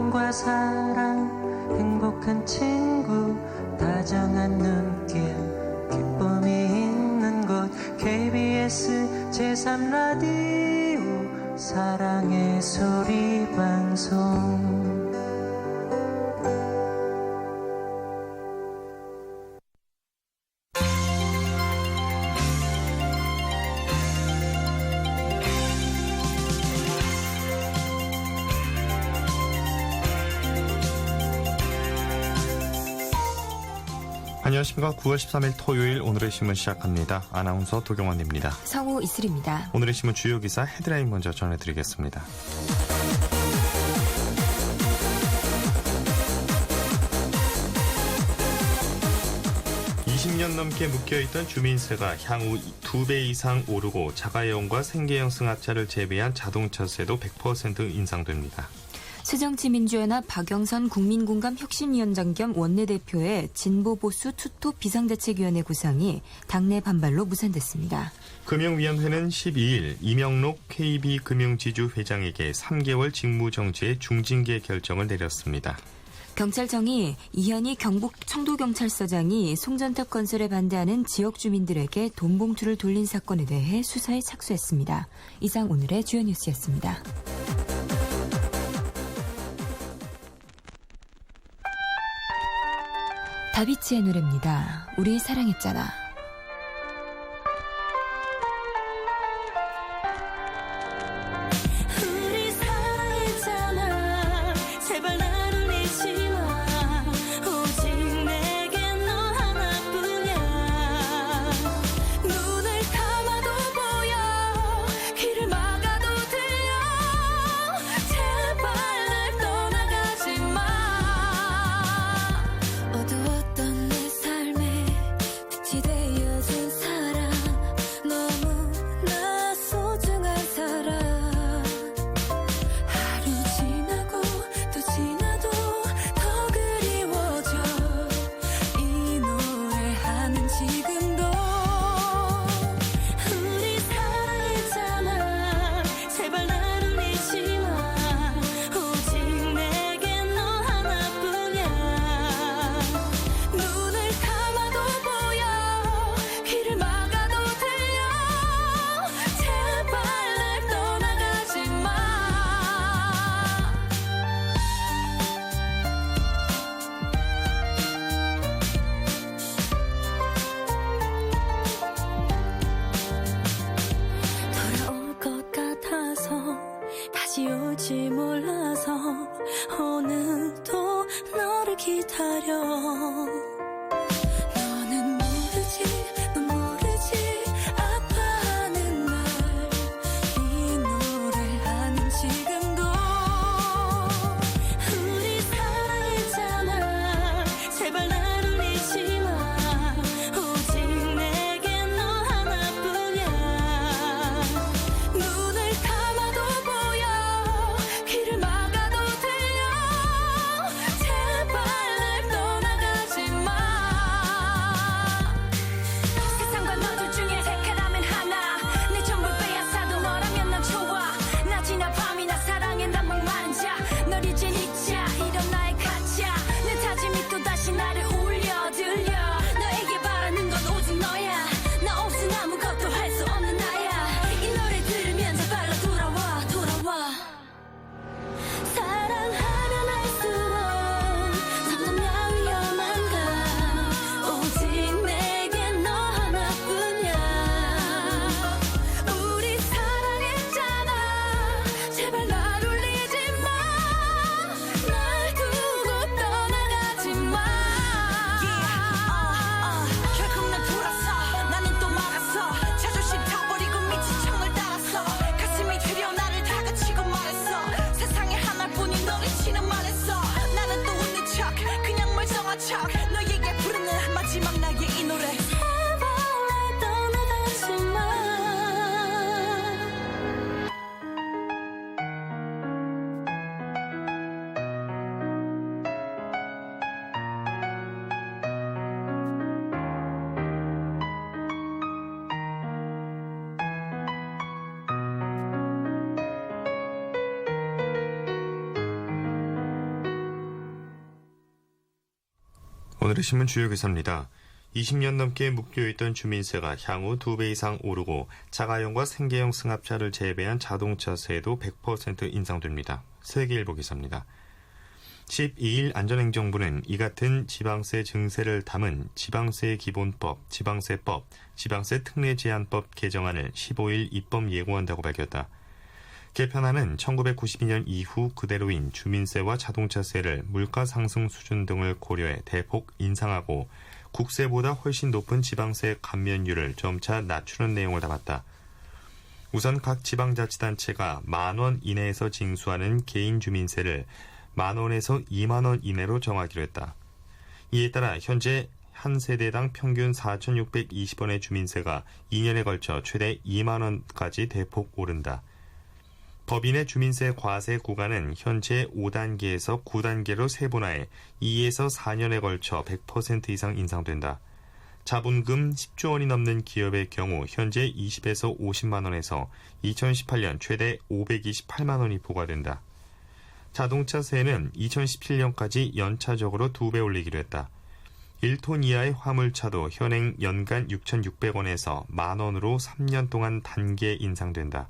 꿈과 사랑 행복한 친구 다정한 눈길 기쁨이 있는 곳 KBS 제3라디오 사랑의 소리 방송. 안녕하십니까. 9월 13일 토요일 오늘의 신문 시작합니다. 아나운서 도경원입니다. 성우 이슬입니다. 오늘의 신문 주요 기사 헤드라인 먼저 전해드리겠습니다. 20년 넘게 묶여있던 주민세가 향후 2배 이상 오르고 자가용과 생계형 승합차를 제외한 자동차세도 100% 인상됩니다. 새정치민주연합 박영선 국민공감혁신위원장 겸 원내대표의 진보보수 투톱 비상대책위원회 구성이 당내 반발로 무산됐습니다. 금융위원회는 12일 이명록 KB금융지주 회장에게 3개월 직무정지의 중징계 결정을 내렸습니다. 경찰청이 이현희 경북 청도경찰서장이 송전탑 건설에 반대하는 지역 주민들에게 돈 봉투를 돌린 사건에 대해 수사에 착수했습니다. 이상 오늘의 주요 뉴스였습니다. 다비치의 노래입니다. 우리 사랑했잖아. 우리 사랑했잖아. 제발 나를 잊지 마. 오직 내겐 너 하나뿐이야. 눈을 감아도 보여. 귀를 막아도 들려. 제발 날 떠나가지 마. 어두웠던 내 삶에 빛이 돼 오늘의 신문 주요 기사입니다. 20년 넘게 묶여있던 주민세가 향후 2배 이상 오르고 자가용과 생계형 승합차를 제외한 자동차세도 100% 인상됩니다. 세계일보 기사입니다. 12일 안전행정부는 이 같은 지방세 증세를 담은 지방세 기본법, 지방세법, 지방세 특례 제한법 개정안을 15일 입법 예고한다고 밝혔다. 개편안은 1992년 이후 그대로인 주민세와 자동차세를 물가 상승 수준 등을 고려해 대폭 인상하고 국세보다 훨씬 높은 지방세 감면율을 점차 낮추는 내용을 담았다. 우선 각 지방자치단체가 10,000원 이내에서 징수하는 개인 주민세를 10,000원에서 20,000원 이내로 정하기로 했다. 이에 따라 현재 한 세대당 평균 4,620원의 주민세가 2년에 걸쳐 최대 20,000원까지 대폭 오른다. 법인의 주민세 과세 구간은 현재 5단계에서 9단계로 세분화해 2에서 4년에 걸쳐 100% 이상 인상된다. 자본금 10조 원이 넘는 기업의 경우 현재 20에서 50만 원에서 2018년 최대 528만 원이 부과된다. 자동차세는 2017년까지 연차적으로 2배 올리기로 했다. 1톤 이하의 화물차도 현행 연간 6,600원에서 만원으로 3년 동안 단계 인상된다.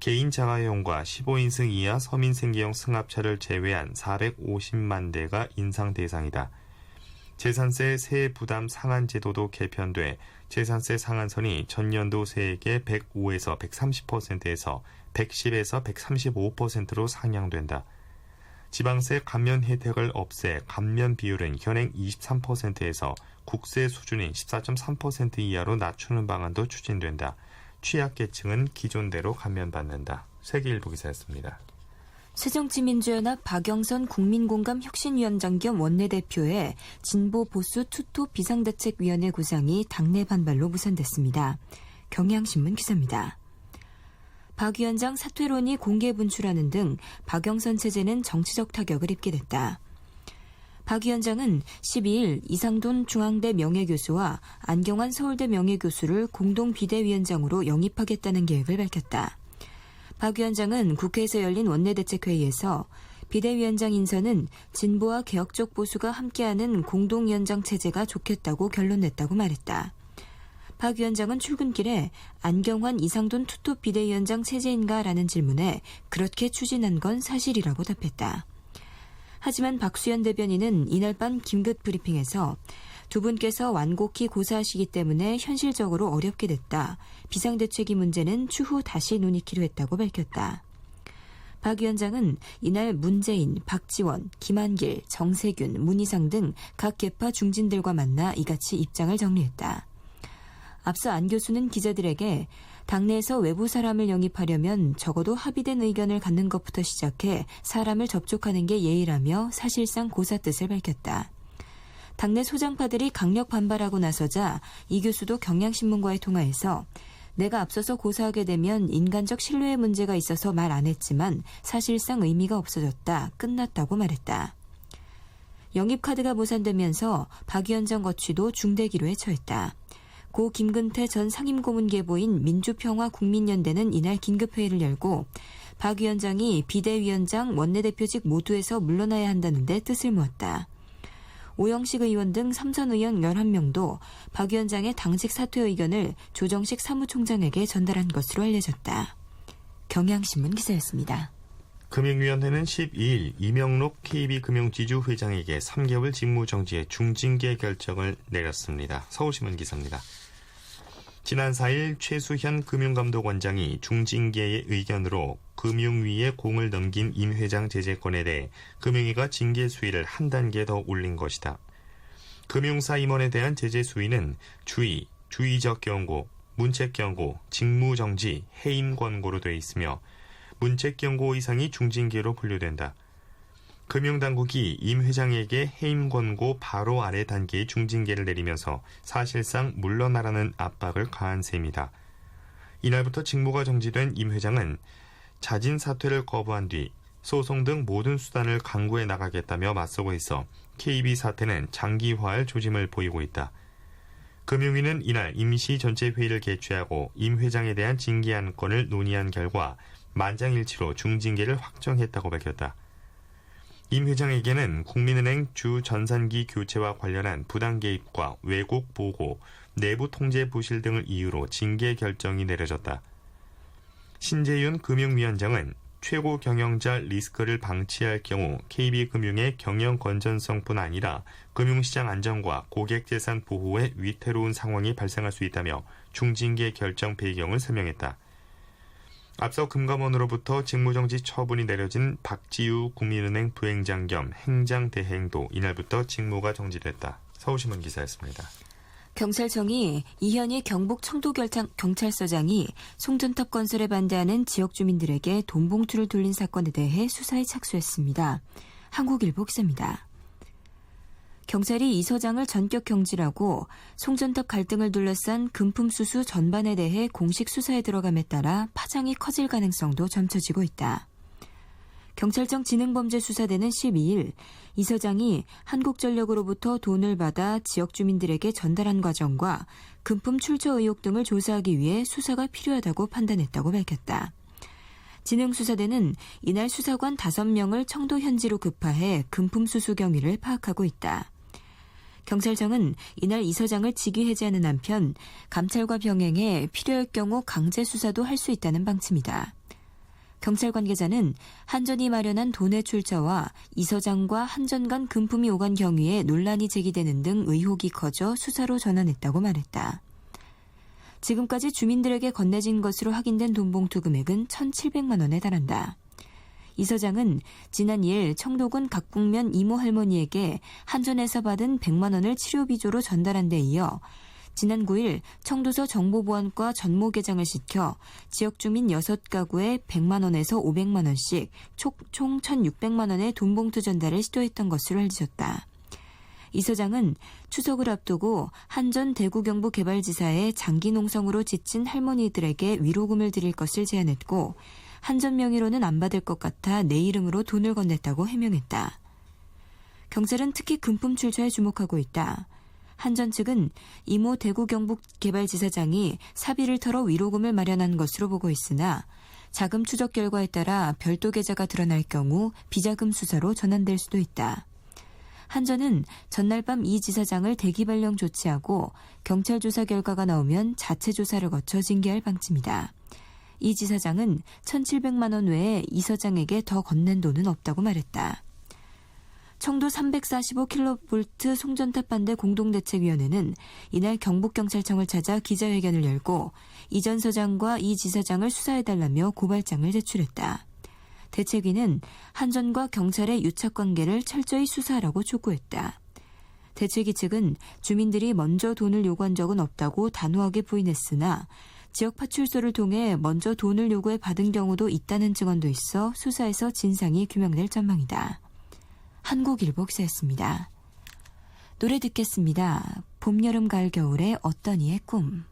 개인 자가용과 15인승 이하 서민생계형 승합차를 제외한 450만 대가 인상 대상이다. 재산세 세부담 상한 제도도 개편돼 재산세 상한선이 전년도 세액의 105에서 130%에서 110에서 135%로 상향된다. 지방세 감면 혜택을 없애 감면 비율은 현행 23%에서 국세 수준인 14.3% 이하로 낮추는 방안도 추진된다. 취약계층은 기존대로 감면받는다. 세계일보 기사였습니다. 새정치민주연합 박영선 국민공감혁신위원장 겸 원내대표의 진보 보수 투토 비상대책위원회 구상이 당내 반발로 무산됐습니다. 경향신문 기사입니다. 박 위원장 사퇴론이 공개 분출하는 등 박영선 체제는 정치적 타격을 입게 됐다. 박 위원장은 12일 이상돈 중앙대 명예교수와 안경환 서울대 명예교수를 공동 비대위원장으로 영입하겠다는 계획을 밝혔다. 박 위원장은 국회에서 열린 원내대책회의에서 비대위원장 인선은 진보와 개혁적 보수가 함께하는 공동위원장 체제가 좋겠다고 결론냈다고 말했다. 박 위원장은 출근길에 안경환 이상돈 투톱 비대위원장 체제인가라는 질문에 그렇게 추진한 건 사실이라고 답했다. 하지만 박수현 대변인은 이날 밤 긴급 브리핑에서 두 분께서 완곡히 고사하시기 때문에 현실적으로 어렵게 됐다. 비상대책위 문제는 추후 다시 논의키로 했다고 밝혔다. 박 위원장은 이날 문재인, 박지원, 김한길, 정세균, 문희상 등 각 계파 중진들과 만나 이같이 입장을 정리했다. 앞서 안 교수는 기자들에게 당내에서 외부 사람을 영입하려면 적어도 합의된 의견을 갖는 것부터 시작해 사람을 접촉하는 게 예의라며 사실상 고사 뜻을 밝혔다. 당내 소장파들이 강력 반발하고 나서자 이 교수도 경향신문과의 통화에서 내가 앞서서 고사하게 되면 인간적 신뢰의 문제가 있어서 말 안 했지만 사실상 의미가 없어졌다. 끝났다고 말했다. 영입카드가 무산되면서 박 위원장 거취도 중대기로에 처했다. 고 김근태 전 상임고문 계보인 민주평화국민연대는 이날 긴급회의를 열고 박 위원장이 비대위원장, 원내대표직 모두에서 물러나야 한다는 데 뜻을 모았다. 오영식 의원 등 삼선 의원 11명도 박 위원장의 당직 사퇴 의견을 조정식 사무총장에게 전달한 것으로 알려졌다. 경향신문 기사였습니다. 금융위원회는 12일 이명록 KB금융지주 회장에게 3개월 직무정지의 중징계 결정을 내렸습니다. 서울신문 기사입니다. 지난 4일 최수현 금융감독원장이 중징계의 의견으로 금융위에 공을 넘긴 임 회장 제재권에 대해 금융위가 징계 수위를 한 단계 더 올린 것이다. 금융사 임원에 대한 제재 수위는 주의, 주의적 경고, 문책 경고, 직무정지, 해임 권고로 되어 있으며 문책 경고 이상이 중징계로 분류된다. 금융당국이 임 회장에게 해임 권고 바로 아래 단계의 중징계를 내리면서 사실상 물러나라는 압박을 가한 셈이다. 이날부터 직무가 정지된 임 회장은 자진 사퇴를 거부한 뒤 소송 등 모든 수단을 강구해 나가겠다며 맞서고 있어 KB 사태는 장기화할 조짐을 보이고 있다. 금융위는 이날 임시 전체회의를 개최하고 임 회장에 대한 징계 안건을 논의한 결과 만장일치로 중징계를 확정했다고 밝혔다. 임 회장에게는 국민은행 주 전산기 교체와 관련한 부당 개입과 왜곡 보고, 내부 통제 부실 등을 이유로 징계 결정이 내려졌다. 신재윤 금융위원장은 최고 경영자 리스크를 방치할 경우 KB금융의 경영 건전성뿐 아니라 금융시장 안정과 고객재산 보호에 위태로운 상황이 발생할 수 있다며 중징계 결정 배경을 설명했다. 앞서 금감원으로부터 직무정지 처분이 내려진 박지우 국민은행 부행장 겸 행장대행도 이날부터 직무가 정지됐다. 서울신문 기사였습니다. 경찰청이 이현희 경북 청도경찰서장이 송전탑 건설에 반대하는 지역 주민들에게 돈 봉투를 돌린 사건에 대해 수사에 착수했습니다. 한국일보 기사입니다. 경찰이 이 서장을 전격 경질하고 송전탑 갈등을 둘러싼 금품 수수 전반에 대해 공식 수사에 들어감에 따라 파장이 커질 가능성도 점쳐지고 있다. 경찰청 지능범죄수사대는 12일 이 서장이 한국전력으로부터 돈을 받아 지역 주민들에게 전달한 과정과 금품 출처 의혹 등을 조사하기 위해 수사가 필요하다고 판단했다고 밝혔다. 지능수사대는 이날 수사관 5명을 청도 현지로 급파해 금품 수수 경위를 파악하고 있다. 경찰청은 이날 이 서장을 직위 해제하는 한편 감찰과 병행해 필요할 경우 강제 수사도 할 수 있다는 방침이다. 경찰 관계자는 한전이 마련한 돈의 출처와 이 서장과 한전 간 금품이 오간 경위에 논란이 제기되는 등 의혹이 커져 수사로 전환했다고 말했다. 지금까지 주민들에게 건네진 것으로 확인된 돈 봉투 금액은 1,700만 원에 달한다. 이 서장은 지난 2일 청도군 각북면 이모 할머니에게 한전에서 받은 100만 원을 치료비조로 전달한 데 이어 지난 9일 청도서 정보보안과 전모개장을 시켜 지역 주민 6가구에 100만 원에서 500만 원씩 총 1,600만 원의 돈 봉투 전달을 시도했던 것으로 알려졌다. 이 서장은 추석을 앞두고 한전 대구경북개발지사에 장기 농성으로 지친 할머니들에게 위로금을 드릴 것을 제안했고 한전 명의로는 안 받을 것 같아 내 이름으로 돈을 건넸다고 해명했다. 경찰은 특히 금품 출처에 주목하고 있다. 한전 측은 이모 대구경북개발지사장이 사비를 털어 위로금을 마련한 것으로 보고 있으나 자금 추적 결과에 따라 별도 계좌가 드러날 경우 비자금 수사로 전환될 수도 있다. 한전은 전날 밤 이 지사장을 대기 발령 조치하고 경찰 조사 결과가 나오면 자체 조사를 거쳐 징계할 방침이다. 이 지사장은 1,700만 원 외에 이 서장에게 더 건넨 돈은 없다고 말했다. 청도 345kV 송전탑 반대 공동대책위원회는 이날 경북경찰청을 찾아 기자회견을 열고 이 전 서장과 이 지사장을 수사해달라며 고발장을 제출했다. 대책위는 한전과 경찰의 유착관계를 철저히 수사하라고 촉구했다. 대책위 측은 주민들이 먼저 돈을 요구한 적은 없다고 단호하게 부인했으나 지역 파출소를 통해 먼저 돈을 요구해 받은 경우도 있다는 증언도 있어 수사에서 진상이 규명될 전망이다. 한국일보 기사였습니다. 노래 듣겠습니다. 봄, 여름, 가을, 겨울의 어떤 이의 꿈.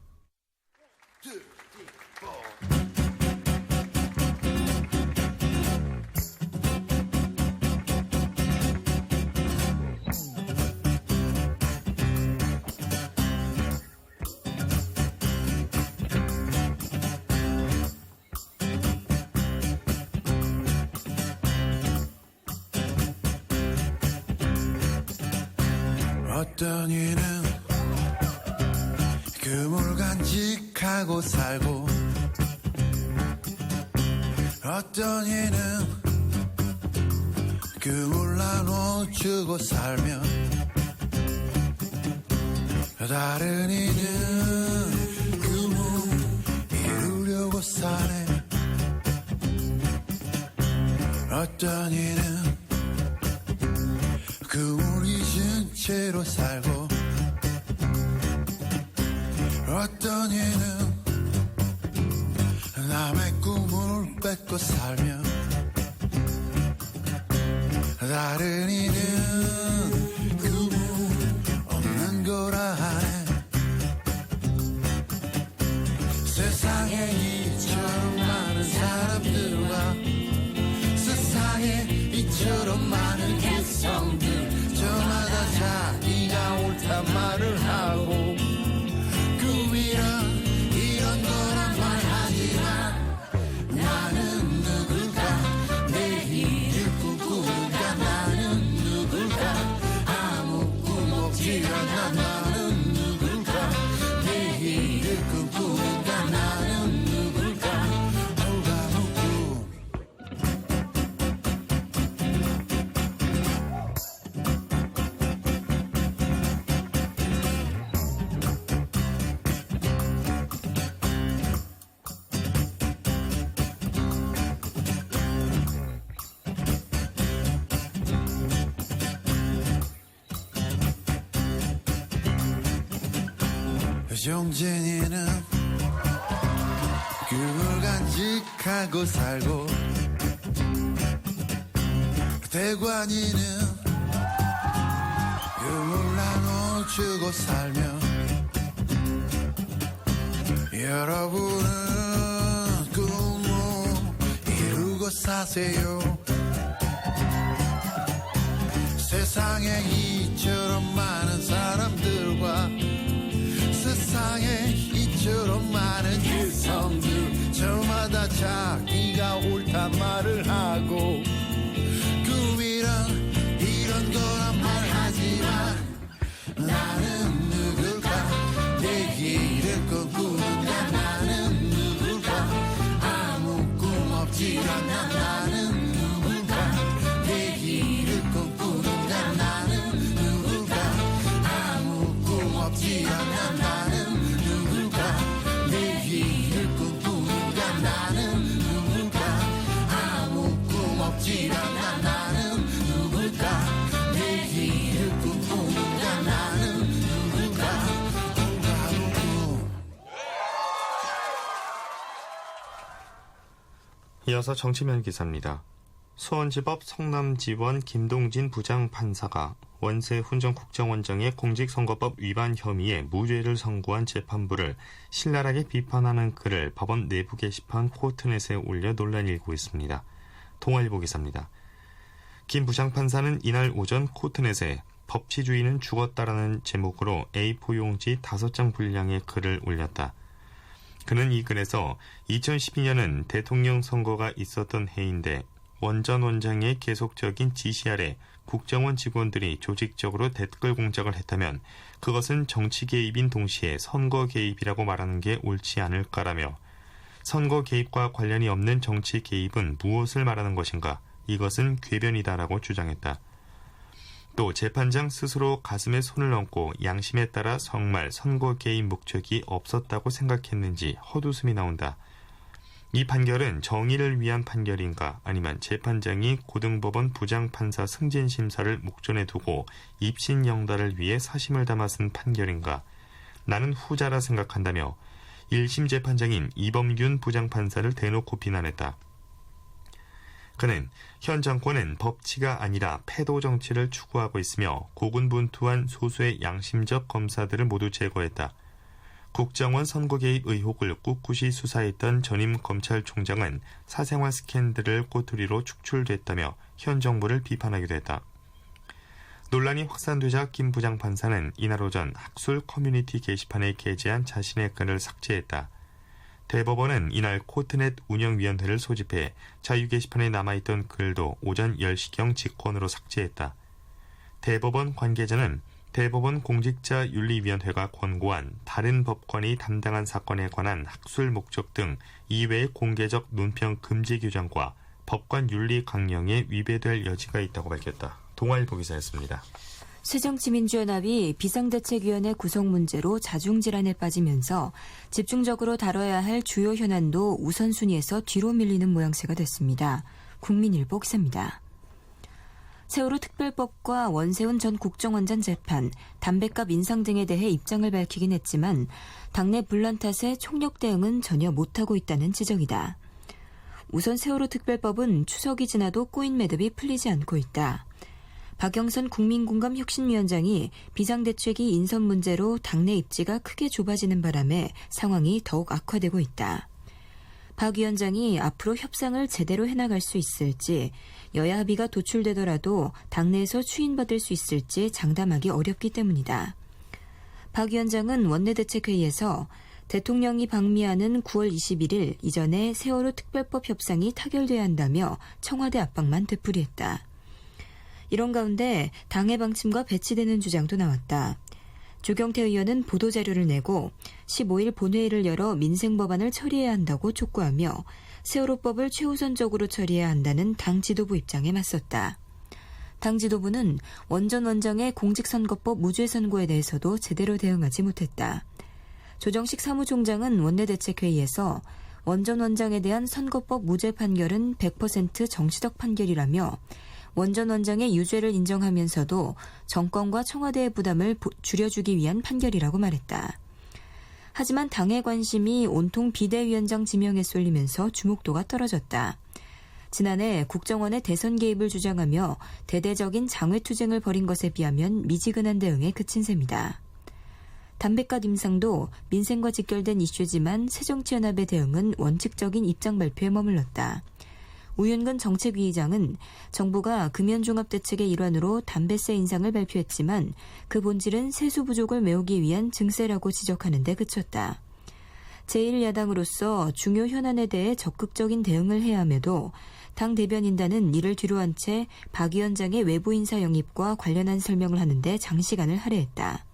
어떤 이는 금을 간직하고 살고 어떤 이는 금을 나눠주고 살며 다른 이는 금을 이루려고 사네. 어떤 이는 금을 잊은 채로 살고 어떤 이는 남의 꿈을 뺏고 살며 다른 이는 꿈은 없는 거라 하네. 세상에 이처럼 많은 사람들과 세상에 이처럼 많은 개성들 저마다 자기가 옳단 말을 하고 꿈이란 이런 거란 말하지만 나는 누굴까 내일을 꿈꾸는가 나는 정진이는 그걸 간직하고 살고 대관이는 그걸 나눠주고 살며 여러분은 꿈을 이루고 사세요. 세상에 이처럼 많은 사람들과 세상에 이처럼 많은 일성들 저마다 자기가 옳단 말을 하고 꿈이란 이런 거란 말하지만 나는 누굴까 내 길을 꿈꾸는가 나는 누굴까 아무 꿈 없지 않나 나는 누굴까 내 길을 꿈꾸는가 나는 누굴까 아무 꿈 없지 않나 나는 누굴까 내 길을 꿈꾸는가 나는 누굴까 아무 꿈 없지 않나 나는 누굴까 내 길을 꿈꾸는가 나는 누굴까 이어서 정치면 기사입니다. 수원지법 성남지원 김동진 부장판사가 원세 훈전 국정원장의 공직선거법 위반 혐의에 무죄를 선고한 재판부를 신랄하게 비판하는 글을 법원 내부 게시판 코트넷에 올려 논란이 일고 있습니다. 동아일보 기사입니다. 김 부장판사는 이날 오전 코트넷에 법치주의는 죽었다라는 제목으로 A4 용지 5장 분량의 글을 올렸다. 그는 이 글에서 2012년은 대통령 선거가 있었던 해인데 원 전 원장의 계속적인 지시 아래 국정원 직원들이 조직적으로 댓글 공작을 했다면 그것은 정치 개입인 동시에 선거 개입이라고 말하는 게 옳지 않을까라며 선거 개입과 관련이 없는 정치 개입은 무엇을 말하는 것인가? 이것은 궤변이다라고 주장했다. 또 재판장 스스로 가슴에 손을 얹고 양심에 따라 정말 선거 개입 목적이 없었다고 생각했는지 헛웃음이 나온다. 이 판결은 정의를 위한 판결인가 아니면 재판장이 고등법원 부장판사 승진심사를 목전에 두고 입신영달을 위해 사심을 담아 쓴 판결인가? 나는 후자라 생각한다며 1심 재판장인 이범균 부장판사를 대놓고 비난했다. 그는 현 정권은 법치가 아니라 패도 정치를 추구하고 있으며 고군분투한 소수의 양심적 검사들을 모두 제거했다. 국정원 선거 개입 의혹을 꿋꿋이 수사했던 전임 검찰총장은 사생활 스캔들을 꼬투리로 축출됐다며 현 정부를 비판하기도 했다. 논란이 확산되자 김 부장판사는 이날 오전 학술 커뮤니티 게시판에 게재한 자신의 글을 삭제했다. 대법원은 이날 코트넷 운영위원회를 소집해 자유 게시판에 남아있던 글도 오전 10시경 직권으로 삭제했다. 대법원 관계자는 대법원 공직자윤리위원회가 권고한 다른 법관이 담당한 사건에 관한 학술 목적 등 이외의 공개적 논평 금지 규정과 법관 윤리 강령에 위배될 여지가 있다고 밝혔다. 동아일보 기사였습니다. 새정치민주연합이 비상대책위원회 구성 문제로 자중질환에 빠지면서 집중적으로 다뤄야 할 주요 현안도 우선순위에서 뒤로 밀리는 모양새가 됐습니다. 국민일보 기사입니다. 세월호 특별법과 원세훈 전 국정원장 재판, 담뱃값 인상 등에 대해 입장을 밝히긴 했지만 당내 분란 탓에 총력 대응은 전혀 못하고 있다는 지적이다. 우선 세월호 특별법은 추석이 지나도 꼬인 매듭이 풀리지 않고 있다. 박영선 국민공감혁신위원장이 비상대책위 인선 문제로 당내 입지가 크게 좁아지는 바람에 상황이 더욱 악화되고 있다. 박 위원장이 앞으로 협상을 제대로 해나갈 수 있을지, 여야 합의가 도출되더라도 당내에서 추인받을 수 있을지 장담하기 어렵기 때문이다. 박 위원장은 원내대책회의에서 대통령이 방미하는 9월 21일 이전에 세월호 특별법 협상이 타결돼야 한다며 청와대 압박만 되풀이했다. 이런 가운데 당의 방침과 배치되는 주장도 나왔다. 조경태 의원은 보도자료를 내고 15일 본회의를 열어 민생법안을 처리해야 한다고 촉구하며 세월호법을 최우선적으로 처리해야 한다는 당 지도부 입장에 맞섰다. 당 지도부는 원 전 원장의 공직선거법 무죄 선고에 대해서도 제대로 대응하지 못했다. 조정식 사무총장은 원내대책회의에서 원 전 원장에 대한 선거법 무죄 판결은 100% 정치적 판결이라며 원 전 원장의 유죄를 인정하면서도 정권과 청와대의 부담을 줄여주기 위한 판결이라고 말했다. 하지만 당의 관심이 온통 비대위원장 지명에 쏠리면서 주목도가 떨어졌다. 지난해 국정원의 대선 개입을 주장하며 대대적인 장외투쟁을 벌인 것에 비하면 미지근한 대응에 그친 셈이다. 담배값 인상도 민생과 직결된 이슈지만 새정치연합의 대응은 원칙적인 입장 발표에 머물렀다. 우윤근 정책위의장은 정부가 금연종합대책의 일환으로 담배세 인상을 발표했지만 그 본질은 세수 부족을 메우기 위한 증세라고 지적하는 데 그쳤다. 제1야당으로서 중요 현안에 대해 적극적인 대응을 해야 함에도 당 대변인단은 이를 뒤로한 채 박 위원장의 외부 인사 영입과 관련한 설명을 하는데 장시간을 할애했다.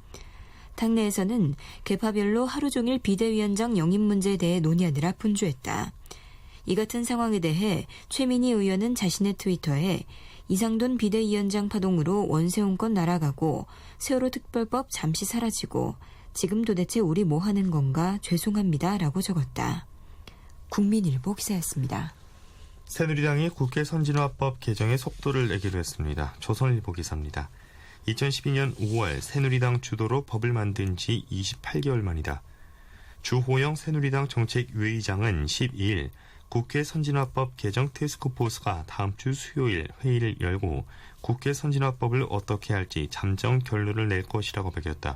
당내에서는 계파별로 하루 종일 비대위원장 영입 문제에 대해 논의하느라 분주했다. 이 같은 상황에 대해 최민희 의원은 자신의 트위터에 이상돈 비대위원장 파동으로 원세훈권 날아가고 세월호 특별법 잠시 사라지고 지금 도대체 우리 뭐 하는 건가 죄송합니다 라고 적었다. 국민일보 기사였습니다. 새누리당이 국회 선진화법 개정에 속도를 내기로 했습니다. 조선일보 기사입니다. 2012년 5월 새누리당 주도로 법을 만든 지 28개월 만이다. 주호영 새누리당 정책위의장은 12일 국회 선진화법 개정 태스크포스가 다음 주 수요일 회의를 열고 국회 선진화법을 어떻게 할지 잠정 결론을 낼 것이라고 밝혔다.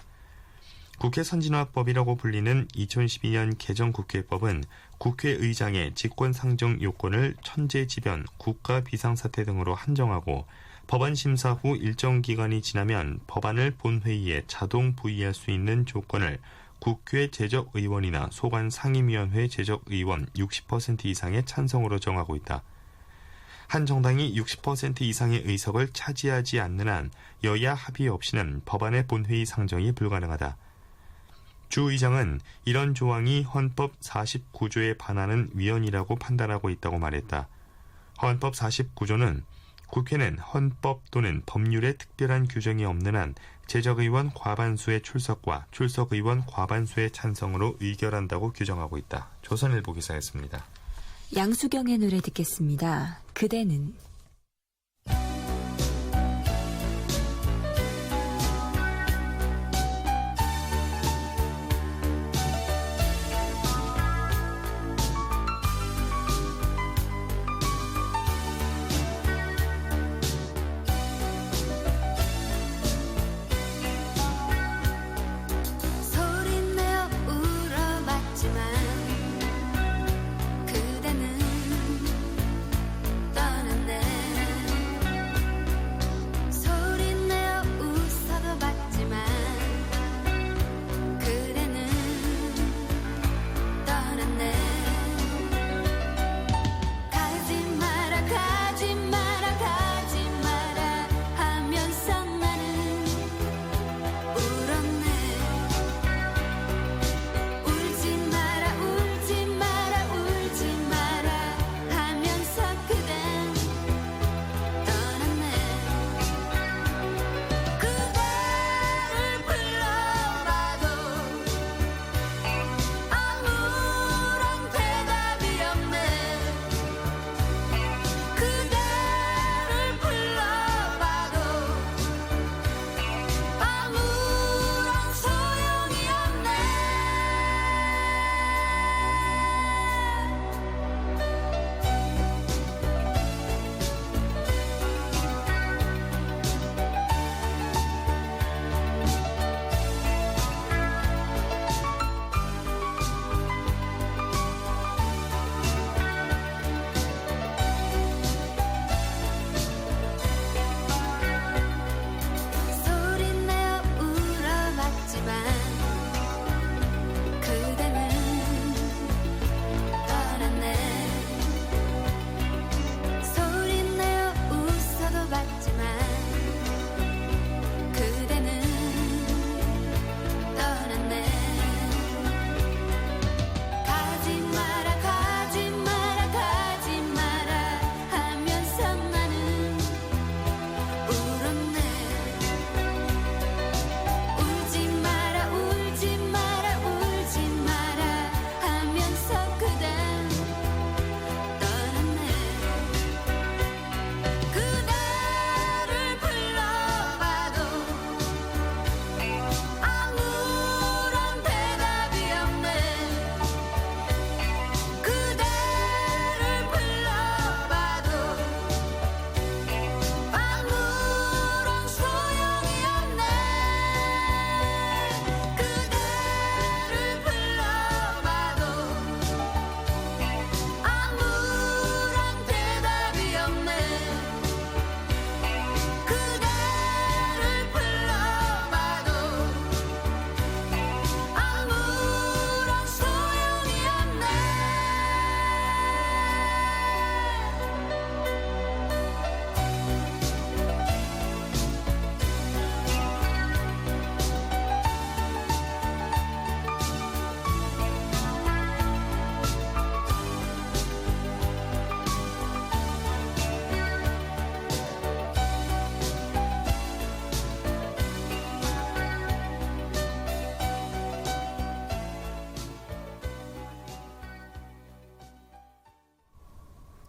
국회 선진화법이라고 불리는 2012년 개정 국회법은 국회의장의 직권상정 요건을 천재지변, 국가 비상사태 등으로 한정하고 법안 심사 후 일정 기간이 지나면 법안을 본회의에 자동 부의할 수 있는 조건을 국회 제적의원이나 소관 상임위원회 제적의원 60% 이상의 찬성으로 정하고 있다. 한 정당이 60% 이상의 의석을 차지하지 않는 한 여야 합의 없이는 법안의 본회의 상정이 불가능하다. 주 의장은 이런 조항이 헌법 49조에 반하는 위헌이라고 판단하고 있다고 말했다. 헌법 49조는 국회는 헌법 또는 법률에 특별한 규정이 없는 한 제적의원 과반수의 출석과 출석의원 과반수의 찬성으로 의결한다고 규정하고 있다. 조선일보 기사였습니다. 양수경의 노래 듣겠습니다. 그대는. 소리내어 울어봤지만 그대는 떠났네.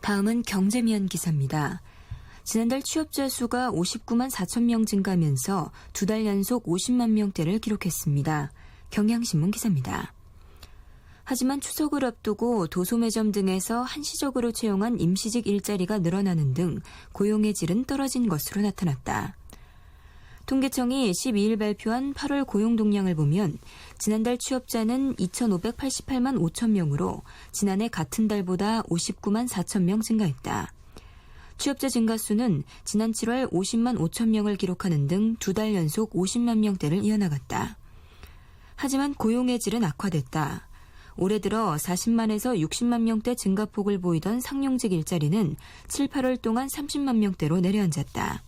다음은 경제미연 기사입니다. 지난달 취업자 수가 59만 4천 명 증가하면서 2달 연속 50만 명대를 기록했습니다. 경향신문 기사입니다. 하지만 추석을 앞두고 도소매점 등에서 한시적으로 채용한 임시직 일자리가 늘어나는 등 고용의 질은 떨어진 것으로 나타났다. 통계청이 12일 발표한 8월 고용 동향을 보면 지난달 취업자는 2,588만 5천 명으로 지난해 같은 달보다 59만 4천 명 증가했다. 취업자 증가 수는 지난 7월 50만 5천 명을 기록하는 등 2달 연속 50만 명대를 이어나갔다. 하지만 고용의 질은 악화됐다. 올해 들어 40만에서 60만 명대 증가폭을 보이던 상용직 일자리는 7, 8월 동안 30만 명대로 내려앉았다.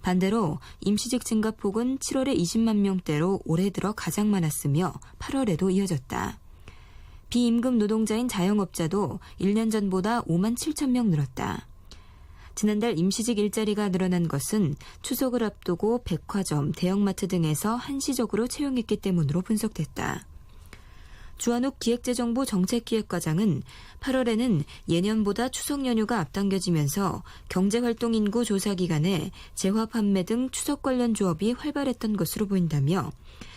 반대로 임시직 증가폭은 7월에 20만 명대로 올해 들어 가장 많았으며 8월에도 이어졌다. 비임금 노동자인 자영업자도 1년 전보다 5만 7천 명 늘었다. 지난달 임시직 일자리가 늘어난 것은 추석을 앞두고 백화점, 대형마트 등에서 한시적으로 채용했기 때문으로 분석됐다. 주한욱 기획재정부 정책기획과장은 8월에는 예년보다 추석 연휴가 앞당겨지면서 경제활동인구 조사 기간에 재화 판매 등 추석 관련 조업이 활발했던 것으로 보인다며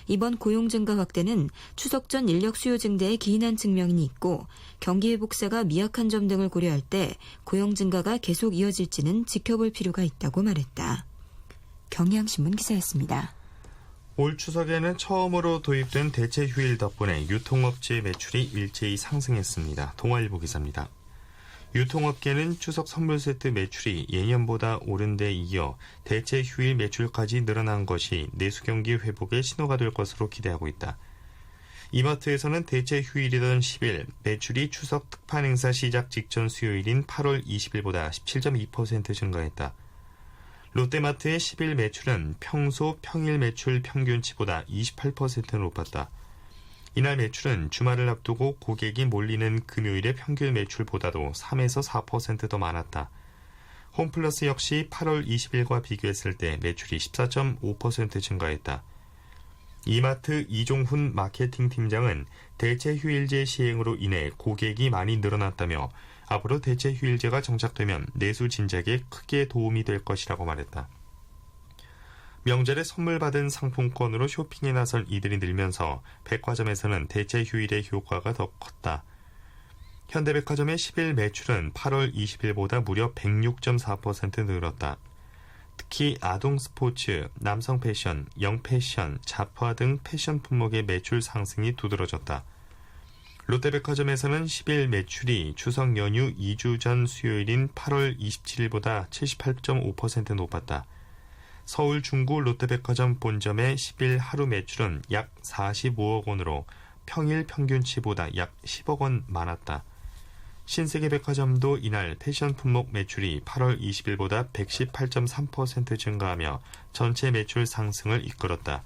이번 고용 증가 확대는 추석 전 인력 수요 증대에 기인한 측면이 있고 경기 회복세가 미약한 점 등을 고려할 때 고용 증가가 계속 이어질지는 지켜볼 필요가 있다고 말했다. 경향신문 기사였습니다. 올 추석에는 처음으로 도입된 대체 휴일 덕분에 유통업체의 매출이 일제히 상승했습니다. 동아일보 기사입니다. 유통업계는 추석 선물 세트 매출이 예년보다 오른 데 이어 대체 휴일 매출까지 늘어난 것이 내수 경기 회복의 신호가 될 것으로 기대하고 있다. 이마트에서는 대체 휴일이던 10일 매출이 추석 특판 행사 시작 직전 수요일인 8월 20일보다 17.2% 증가했다. 롯데마트의 10일 매출은 평소 평일 매출 평균치보다 28% 높았다. 이날 매출은 주말을 앞두고 고객이 몰리는 금요일의 평균 매출보다도 3에서 4% 더 많았다. 홈플러스 역시 8월 20일과 비교했을 때 매출이 14.5% 증가했다. 이마트 이종훈 마케팅 팀장은 대체 휴일제 시행으로 인해 고객이 많이 늘어났다며 앞으로 대체 휴일제가 정착되면 내수 진작에 크게 도움이 될 것이라고 말했다. 명절에 선물 받은 상품권으로 쇼핑에 나선 이들이 늘면서 백화점에서는 대체 휴일의 효과가 더 컸다. 현대백화점의 10일 매출은 8월 20일보다 무려 106.4% 늘었다. 특히 아동 스포츠, 남성 패션, 영패션, 잡화 등 패션 품목의 매출 상승이 두드러졌다. 롯데백화점에서는 10일 매출이 추석 연휴 2주 전 수요일인 8월 27일보다 78.5% 높았다. 서울 중구 롯데백화점 본점의 10일 하루 매출은 약 45억 원으로 평일 평균치보다 약 10억 원 많았다. 신세계백화점도 이날 패션 품목 매출이 8월 20일보다 118.3% 증가하며 전체 매출 상승을 이끌었다.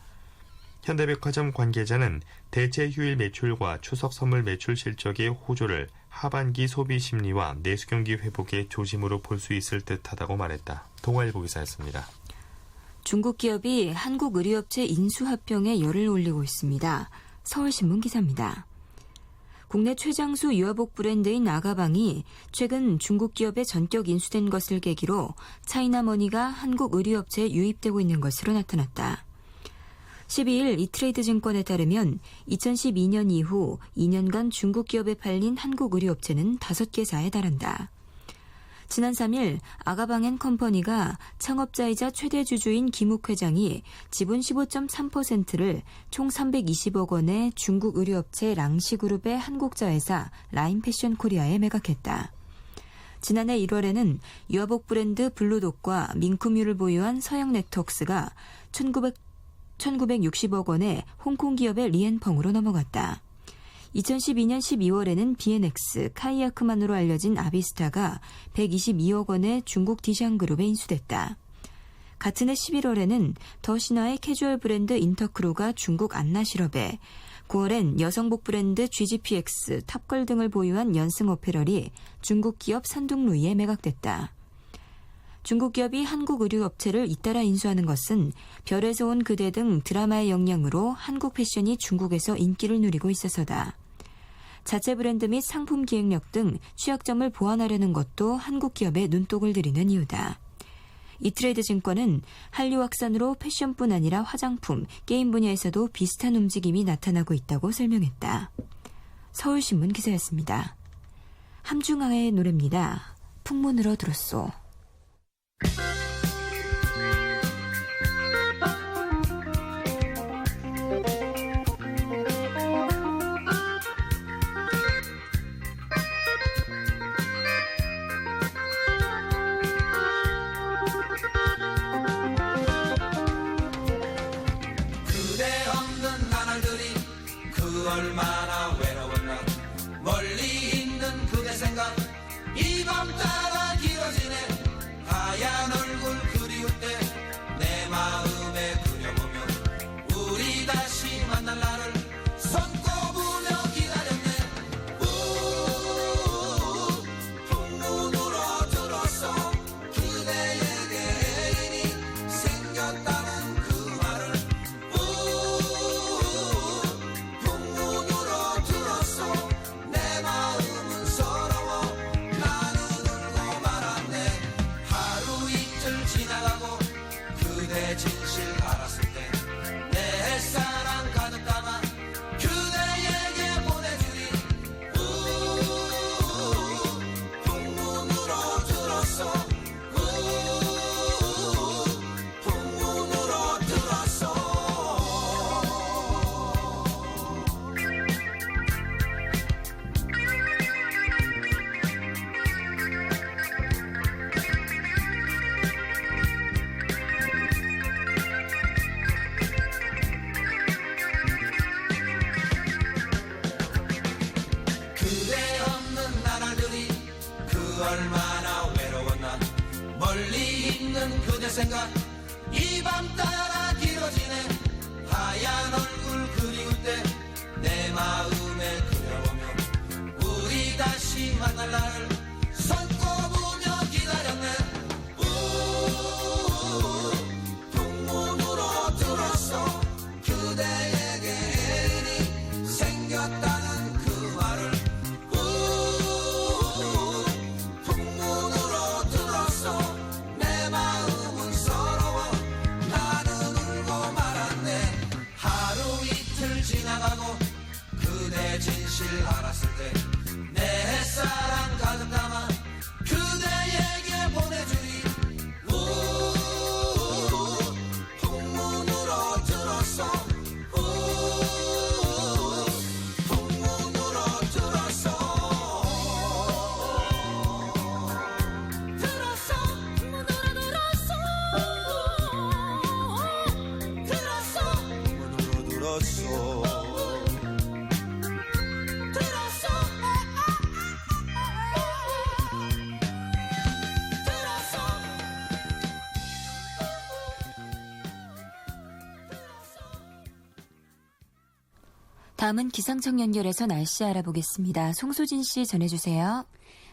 현대백화점 관계자는 대체 휴일 매출과 추석 선물 매출 실적의 호조를 하반기 소비 심리와 내수 경기 회복의 조짐으로 볼 수 있을 듯하다고 말했다. 동아일보 기사였습니다. 중국 기업이 한국 의류업체 인수합병에 열을 올리고 있습니다. 서울신문 기사입니다. 국내 최장수 유아복 브랜드인 아가방이 최근 중국 기업에 전격 인수된 것을 계기로 차이나머니가 한국 의류업체에 유입되고 있는 것으로 나타났다. 12일 이트레이드 증권에 따르면 2012년 이후 2년간 중국 기업에 팔린 한국 의류업체는 5개사에 달한다. 지난 3일 아가방앤컴퍼니가 창업자이자 최대 주주인 김욱 회장이 지분 15.3%를 총 320억 원의 중국 의류업체 랑시그룹의 한국자회사 라인패션코리아에 매각했다. 지난해 1월에는 유아복 브랜드 블루독과 민쿠뮤를 보유한 서영네트웍스가 1960억 원의 홍콩 기업의 리엔펑으로 넘어갔다. 2012년 12월에는 BNX, 카이아크만으로 알려진 아비스타가 122억 원의 중국 디샹그룹에 인수됐다. 같은 해 11월에는 더 신화의 캐주얼 브랜드 인터크루가 중국 안나실업에, 9월엔 여성복 브랜드 GGPX, 탑걸 등을 보유한 연승어페럴이 중국 기업 산둥루이에 매각됐다. 중국 기업이 한국 의류업체를 잇따라 인수하는 것은 별에서 온 그대 등 드라마의 영향으로 한국 패션이 중국에서 인기를 누리고 있어서다. 자체 브랜드 및 상품 기획력 등 취약점을 보완하려는 것도 한국 기업에 눈독을 들이는 이유다. 이트레이드 증권은 한류 확산으로 패션뿐 아니라 화장품, 게임 분야에서도 비슷한 움직임이 나타나고 있다고 설명했다. 서울신문 기사였습니다. 함중아의 노래입니다. 풍문으로 들었소. 얼마나 외로웠나 멀리 있는 그대 생각 이 밤 따라 길어지네 하얀 얼굴 그리울 때 내 마음에 그려보며 우리 다시 만날 날을 손꼽으며 기다렸네 풍문으로 들었어 그대에게 애인이 생겼다는 그 말을 내 마음은 서러워 나는 울고 말았네 하루 이틀 지나가고 그대 진실 알았을 때 내 사랑 가득 담아 그대에게 보내주리 풍문으로 들었어 풍문으로 들었어 얼마나 외로웠나 멀리 있는 그대 생각 이 밤 따라 길어지네 하얀 얼굴 그리울 때 내 마음에 그려보며 우리 다시 만날 날을 손꼽으며 기다렸네 풍문으로 들었어 그대에게 애인이 생겼다는 그 말을 풍문으로 들었어 내 마음은 서러워 나는 울고 말았네 하루 이틀 지나가고 그대 진실 알았을 때 내 사랑 가득 담아 그대에게 보내주리 풍문으로 들었어 풍문으로 들었어 다음은 기상청 연결해서 날씨 알아보겠습니다. 송소진 씨 전해주세요.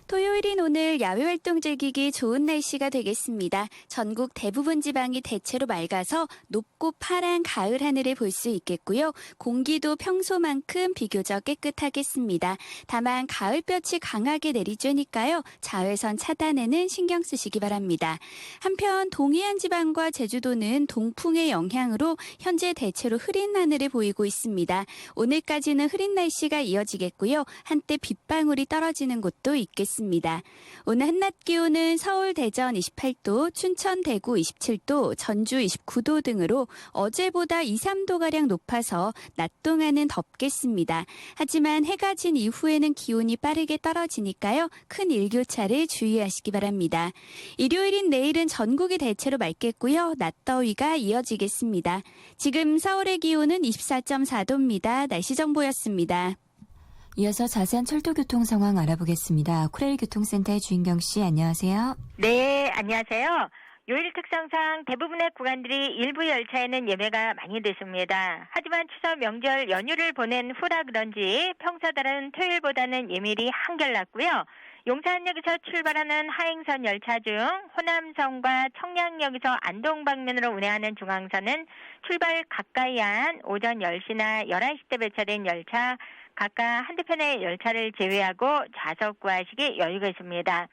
토요일인 오늘 야외활동 즐기기 좋은 날씨가 되겠습니다. 전국 대부분 지방이 대체로 맑아서 높고 파란 가을 하늘을 볼 수 있겠고요. 공기도 평소만큼 비교적 깨끗하겠습니다. 다만 가을볕이 강하게 내리쬐니까요. 자외선 차단에는 신경 쓰시기 바랍니다. 한편 동해안 지방과 제주도는 동풍의 영향으로 현재 대체로 흐린 하늘을 보이고 있습니다. 오늘까지는 흐린 날씨가 이어지겠고요. 한때 빗방울이 떨어지는 곳도 있겠습니다. 오늘 한낮 기온은 서울, 대전 28도, 춘천, 대구 27도, 전주 29도 등으로 어제보다 2, 3도가량 높아서 낮 동안은 덥겠습니다. 하지만 해가 진 이후에는 기온이 빠르게 떨어지니까요. 큰 일교차를 주의하시기 바랍니다. 일요일인 내일은 전국이 대체로 맑겠고요. 낮더위가 이어지겠습니다. 지금 서울의 기온은 24.4도입니다. 날씨 정보였습니다. 이어서 자세한 철도 교통 상황 알아보겠습니다. 쿠레일 교통센터의 주인경 씨, 안녕하세요. 네, 안녕하세요. 요일 특성상 대부분의 구간들이 일부 열차에는 예매가 많이 됐습니다. 하지만 추석 명절 연휴를 보낸 후라 그런지 평소 다른 토요일보다는 예밀이 한결났고요. 용산역에서 출발하는 하행선 열차 중 호남선과 청량역에서 안동 방면으로 운행하는 중앙선은 출발 가까이 한 오전 10시나 11시 때 배차된 열차 아까 한대편의 열차를 제외하고 좌석 구하식이 여유가 있습니다.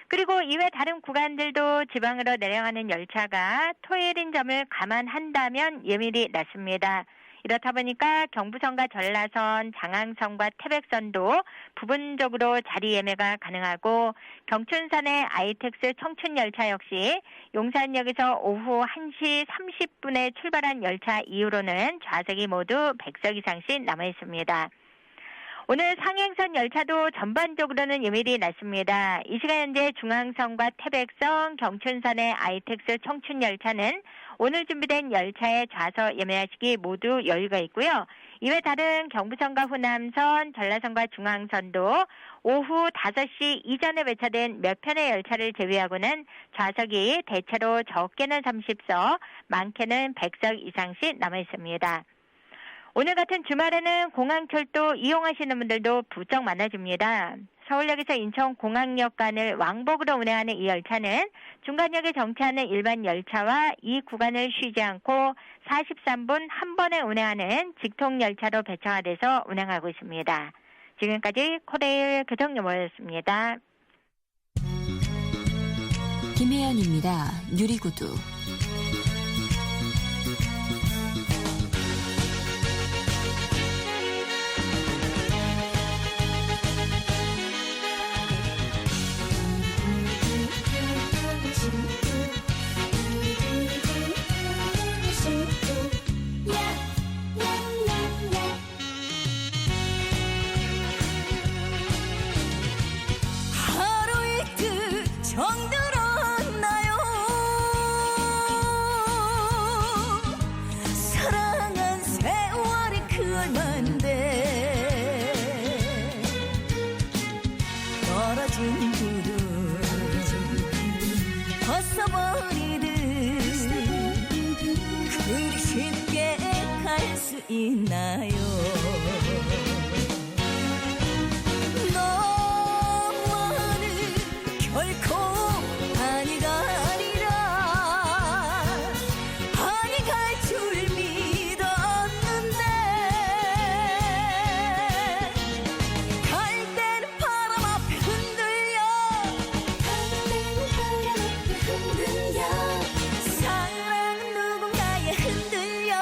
그리고 이외 다른 구간들도 지방으로 내려가는 열차가 토요일인 점을 감안한다면 예밀이 낮습니다. 이렇다 보니까 경부선과 전라선, 장항선과 태백선도 부분적으로 자리 예매가 가능하고 경춘선의 아이텍스 청춘열차 역시 용산역에서 오후 1시 30분에 출발한 열차 이후로는 좌석이 모두 100석 이상씩 남아있습니다. 오늘 상행선 열차도 전반적으로는 예밀이 낮습니다. 이 시간 현재 중앙선과 태백선, 경춘선의 아이텍스 청춘열차는 오늘 준비된 열차의 좌석 예매하시기 모두 여유가 있고요. 이외 다른 경부선과 호남선, 전라선과 중앙선도 오후 5시 이전에 배차된 몇 편의 열차를 제외하고는 좌석이 대체로 적게는 30석, 많게는 100석 이상씩 남아 있습니다. 오늘 같은 주말에는 공항철도 이용하시는 분들도 부쩍 많아집니다. 서울역에서 인천공항역 간을 왕복으로 운행하는 이 열차는 중간역에 정차하는 일반 열차와 이 구간을 쉬지 않고 43분 한 번에 운행하는 직통열차로 배차가 돼서 운행하고 있습니다. 지금까지 코레일 교통정보였습니다. 김혜연입니다. 유리구두. 하루 이틀 정들었나요? 사랑한 세월이 그만데 떨어진 구름 벗어버리듯 그리 쉽게 갈 수 있나요? 너와는 결코 아니 가리라 아니 갈 줄 믿었는데 갈 때는 바람 앞에 흔들려 사랑은 누군가에 흔들려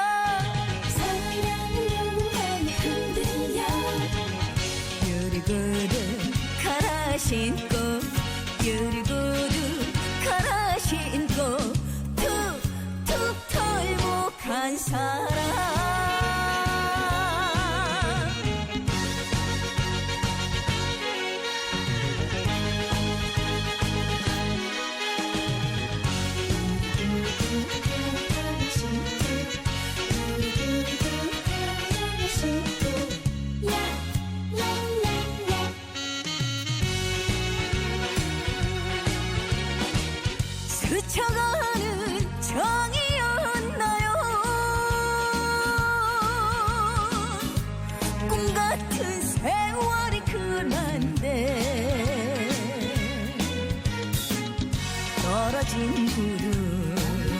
유리구두 갈아 신고 유리구두 갈아 신고 툭툭 털고 간 사람 스쳐가는 정이었나요? 꿈 같은 세월이 그만데 떨어진 구름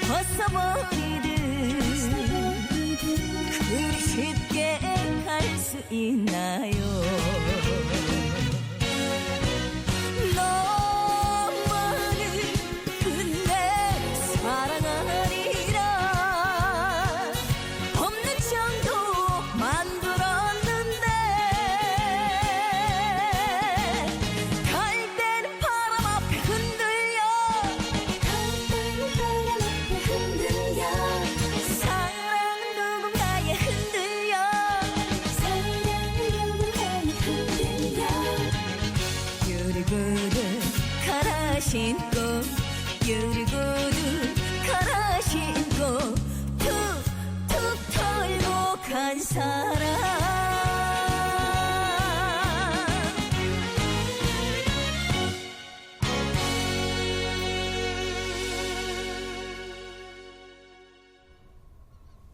벗어버리듯 그리 쉽게 갈 수 있나요? 신고 유리구두 갈아 신고 툭툭 털고 간 사람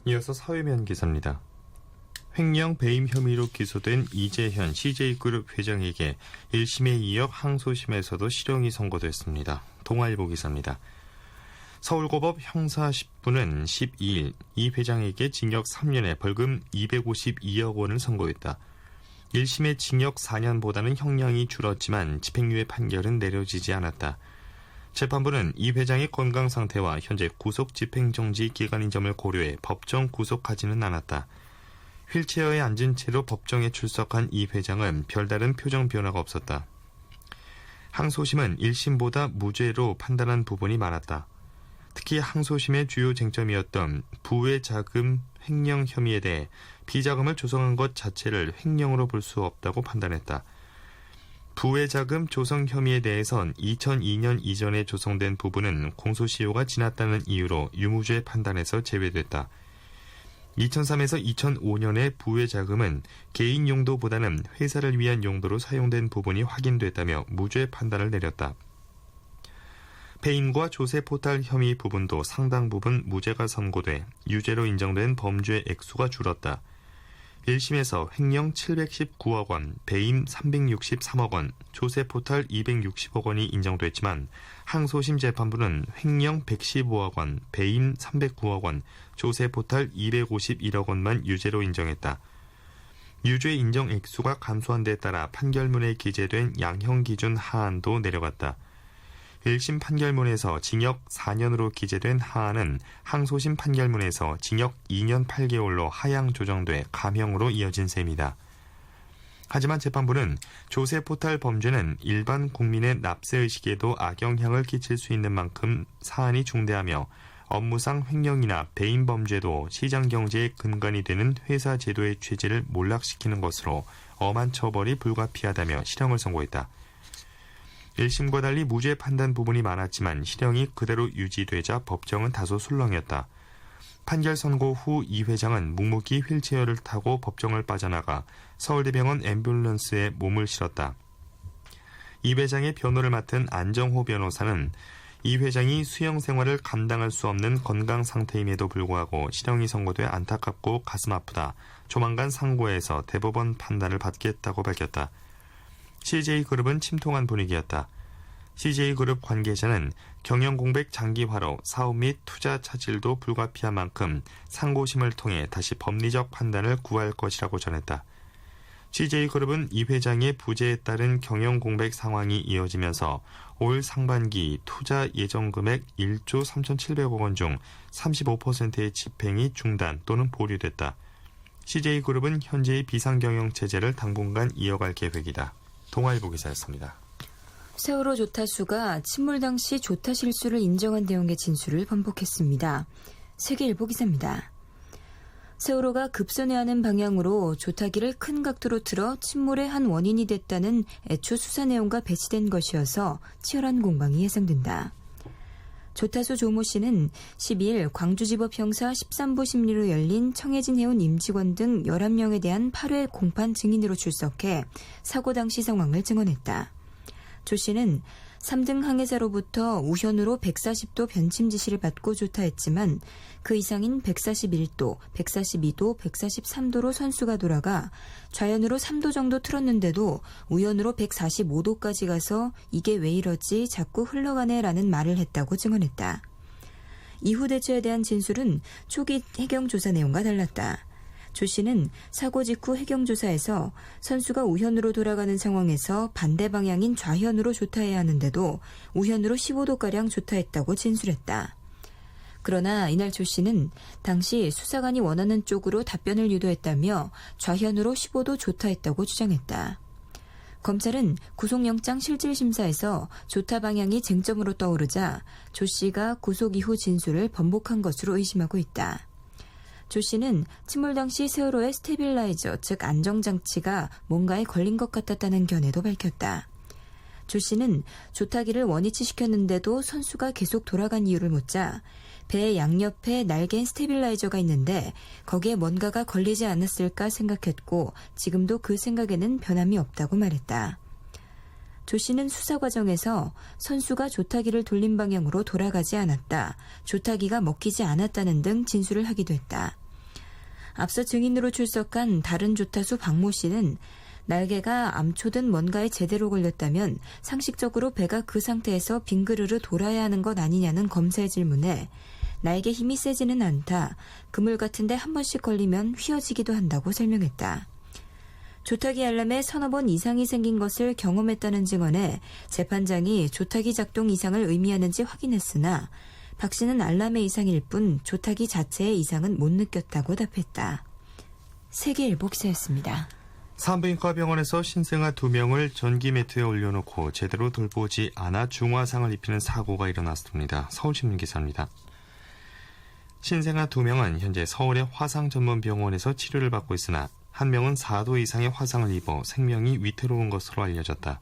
이어서 사회면 기사입니다. 횡령 배임 혐의로 기소된 이재현 CJ그룹 회장에게 1심에 이어 항소심에서도 실형이 선고됐습니다. 동아일보 기사입니다. 서울고법 형사 10부는 12일 이 회장에게 징역 3년에 벌금 252억 원을 선고했다. 1심의 징역 4년보다는 형량이 줄었지만 집행유예 판결은 내려지지 않았다. 재판부는 이 회장의 건강 상태와 현재 구속 집행정지 기간인 점을 고려해 법정 구속하지는 않았다. 휠체어에 앉은 채로 법정에 출석한 이 회장은 별다른 표정 변화가 없었다. 항소심은 1심보다 무죄로 판단한 부분이 많았다. 특히 항소심의 주요 쟁점이었던 부의 자금 횡령 혐의에 대해 비자금을 조성한 것 자체를 횡령으로 볼 수 없다고 판단했다. 부의 자금 조성 혐의에 대해선 2002년 이전에 조성된 부분은 공소시효가 지났다는 이유로 유무죄 판단에서 제외됐다. 2003에서 2005년의 부의 자금은 개인 용도보다는 회사를 위한 용도로 사용된 부분이 확인됐다며 무죄 판단을 내렸다. 배임과 조세 포탈 혐의 부분도 상당 부분 무죄가 선고돼 유죄로 인정된 범죄 액수가 줄었다. 1심에서 횡령 719억 원, 배임 363억 원, 조세 포탈 260억 원이 인정됐지만 항소심 재판부는 횡령 115억 원, 배임 309억 원, 조세 포탈 251억 원만 유죄로 인정했다. 유죄 인정 액수가 감소한 데 따라 판결문에 기재된 양형 기준 하한도 내려갔다. 1심 판결문에서 징역 4년으로 기재된 하한은 항소심 판결문에서 징역 2년 8개월로 하향 조정돼 감형으로 이어진 셈이다. 하지만 재판부는 조세 포탈 범죄는 일반 국민의 납세의식에도 악영향을 끼칠 수 있는 만큼 사안이 중대하며 업무상 횡령이나 배임 범죄도 시장 경제의 근간이 되는 회사 제도의 취지를 몰락시키는 것으로 엄한 처벌이 불가피하다며 실형을 선고했다. 1심과 달리 무죄 판단 부분이 많았지만 실형이 그대로 유지되자 법정은 다소 술렁였다. 판결 선고 후 이 회장은 묵묵히 휠체어를 타고 법정을 빠져나가 서울대병원 앰뷸런스에 몸을 실었다. 이 회장의 변호를 맡은 안정호 변호사는 이 회장이 수영 생활을 감당할 수 없는 건강 상태임에도 불구하고 실형이 선고돼 안타깝고 가슴 아프다. 조만간 상고해서 대법원 판단을 받겠다고 밝혔다. CJ그룹은 침통한 분위기였다. CJ그룹 관계자는 경영공백 장기화로 사업 및 투자 차질도 불가피한 만큼 상고심을 통해 다시 법리적 판단을 구할 것이라고 전했다. CJ그룹은 이 회장의 부재에 따른 경영공백 상황이 이어지면서 올 상반기 투자 예정 금액 1조 3,700억 원 중 35%의 집행이 중단 또는 보류됐다. CJ그룹은 현재의 비상경영 체제를 당분간 이어갈 계획이다. 동아일보 기사였습니다. 세월호 조타수가 침몰 당시 조타 실수를 인정한 내용의 진술을 번복했습니다. 세계일보 기사입니다. 세월호가 급선회하는 방향으로 조타기를 큰 각도로 틀어 침몰의 한 원인이 됐다는 애초 수사 내용과 배치된 것이어서 치열한 공방이 예상된다. 조타수 조모 씨는 12일 광주지법 형사 13부 심리로 열린 청해진 해운 임직원 등 11명에 대한 8회 공판 증인으로 출석해 사고 당시 상황을 증언했다. 조 씨는 3등 항해사로부터 우현으로 140도 변침 지시를 받고 조타했지만 그 이상인 141도, 142도, 143도로 선수가 돌아가 좌현으로 3도 정도 틀었는데도 우현으로 145도까지 가서 이게 왜 이러지 자꾸 흘러가네라는 말을 했다고 증언했다. 이후 대처에 대한 진술은 초기 해경조사 내용과 달랐다. 조 씨는 사고 직후 해경조사에서 선수가 우현으로 돌아가는 상황에서 반대 방향인 좌현으로 조타해야 하는데도 우현으로 15도가량 조타했다고 진술했다. 그러나 이날 조 씨는 당시 수사관이 원하는 쪽으로 답변을 유도했다며 좌현으로 15도 조타했다고 주장했다. 검찰은 구속영장 실질심사에서 조타 방향이 쟁점으로 떠오르자 조 씨가 구속 이후 진술을 번복한 것으로 의심하고 있다. 조 씨는 침몰 당시 세월호의 스테빌라이저, 즉 안정장치가 뭔가에 걸린 것 같았다는 견해도 밝혔다. 조 씨는 조타기를 원위치시켰는데도 선수가 계속 돌아간 이유를 묻자 배 양옆에 날개인 스테빌라이저가 있는데 거기에 뭔가가 걸리지 않았을까 생각했고 지금도 그 생각에는 변함이 없다고 말했다. 조 씨는 수사 과정에서 선수가 조타기를 돌린 방향으로 돌아가지 않았다, 조타기가 먹히지 않았다는 등 진술을 하기도 했다. 앞서 증인으로 출석한 다른 조타수 박모 씨는 날개가 암초든 뭔가에 제대로 걸렸다면 상식적으로 배가 그 상태에서 빙그르르 돌아야 하는 것 아니냐는 검사의 질문에 날개 힘이 세지는 않다. 그물 같은데 한 번씩 걸리면 휘어지기도 한다고 설명했다. 조타기 알람에 서너 번 이상이 생긴 것을 경험했다는 증언에 재판장이 조타기 작동 이상을 의미하는지 확인했으나 박 씨는 알람의 이상일 뿐 조타기 자체의 이상은 못 느꼈다고 답했다. 세계일보 기사였습니다. 산부인과 병원에서 신생아 2명을 전기 매트에 올려놓고 제대로 돌보지 않아 중화상을 입히는 사고가 일어났습니다. 서울신문 기사입니다. 신생아 2명은 현재 서울의 화상 전문 병원에서 치료를 받고 있으나 한 명은 4도 이상의 화상을 입어 생명이 위태로운 것으로 알려졌다.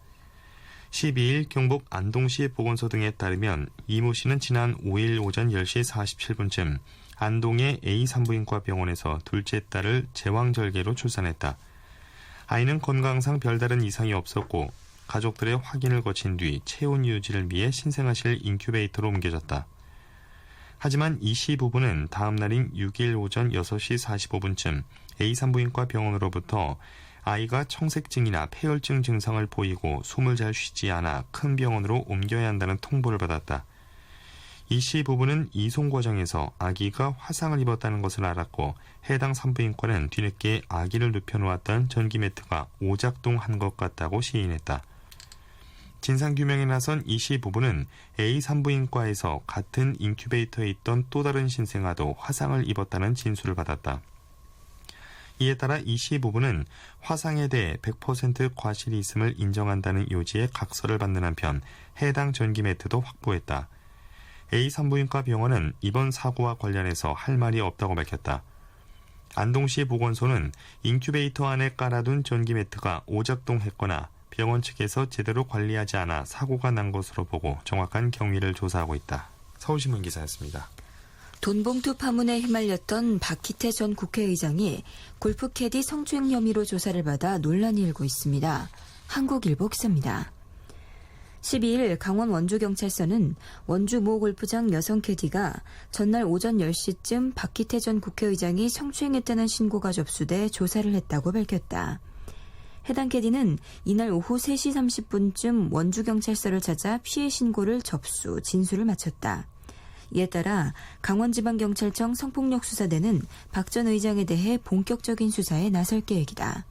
12일 경북 안동시 보건소 등에 따르면 이모 씨는 지난 5일 오전 10시 47분쯤 안동의 A 산부인과 병원에서 둘째 딸을 제왕절개로 출산했다. 아이는 건강상 별다른 이상이 없었고 가족들의 확인을 거친 뒤 체온 유지를 위해 신생아실 인큐베이터로 옮겨졌다. 하지만 이 씨 부부는 다음 날인 6일 오전 6시 45분쯤 A산부인과 병원으로부터 아이가 청색증이나 폐혈증 증상을 보이고 숨을 잘 쉬지 않아 큰 병원으로 옮겨야 한다는 통보를 받았다. 이 씨 부부는 이송 과정에서 아기가 화상을 입었다는 것을 알았고 해당 산부인과는 뒤늦게 아기를 눕혀놓았던 전기 매트가 오작동한 것 같다고 시인했다. 진상규명에 나선 이 씨 부부는 A 산부인과에서 같은 인큐베이터에 있던 또 다른 신생아도 화상을 입었다는 진술을 받았다. 이에 따라 이 씨 부부는 화상에 대해 100% 과실이 있음을 인정한다는 요지의 각서를 받는 한편 해당 전기 매트도 확보했다. A 산부인과 병원은 이번 사고와 관련해서 할 말이 없다고 밝혔다. 안동시 보건소는 인큐베이터 안에 깔아둔 전기 매트가 오작동했거나 병원 측에서 제대로 관리하지 않아 사고가 난 것으로 보고 정확한 경위를 조사하고 있다. 서울신문 기사였습니다. 돈봉투 파문에 휘말렸던 박희태 전 국회의장이 골프캐디 성추행 혐의로 조사를 받아 논란이 일고 있습니다. 한국일보 기사입니다. 12일 강원 원주경찰서는 원주 모 골프장 여성 캐디가 전날 오전 10시쯤 박희태 전 국회의장이 성추행했다는 신고가 접수돼 조사를 했다고 밝혔다. 해당 캐디는 이날 오후 3시 30분쯤 원주경찰서를 찾아 피해 신고를 접수, 진술을 마쳤다. 이에 따라 강원지방경찰청 성폭력수사대는 박 전 의장에 대해 본격적인 수사에 나설 계획이다.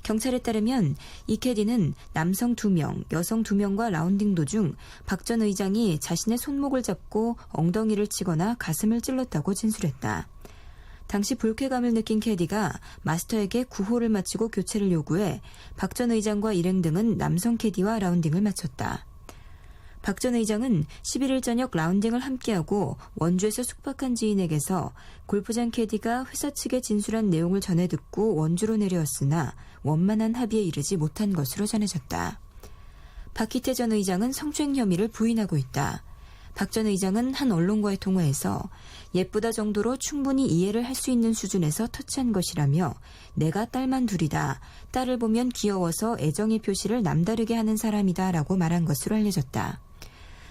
경찰에 따르면 이 캐디는 남성 2명, 여성 2명과 라운딩 도중 박 전 의장이 자신의 손목을 잡고 엉덩이를 치거나 가슴을 찔렀다고 진술했다. 당시 불쾌감을 느낀 캐디가 마스터에게 구호를 마치고 교체를 요구해 박 전 의장과 일행 등은 남성 캐디와 라운딩을 마쳤다. 박 전 의장은 11일 저녁 라운딩을 함께하고 원주에서 숙박한 지인에게서 골프장 캐디가 회사 측에 진술한 내용을 전해 듣고 원주로 내려왔으나 원만한 합의에 이르지 못한 것으로 전해졌다. 박희태 전 의장은 성추행 혐의를 부인하고 있다. 박 전 의장은 한 언론과의 통화에서 예쁘다 정도로 충분히 이해를 할 수 있는 수준에서 터치한 것이라며 내가 딸만 둘이다. 딸을 보면 귀여워서 애정의 표시를 남다르게 하는 사람이다 라고 말한 것으로 알려졌다.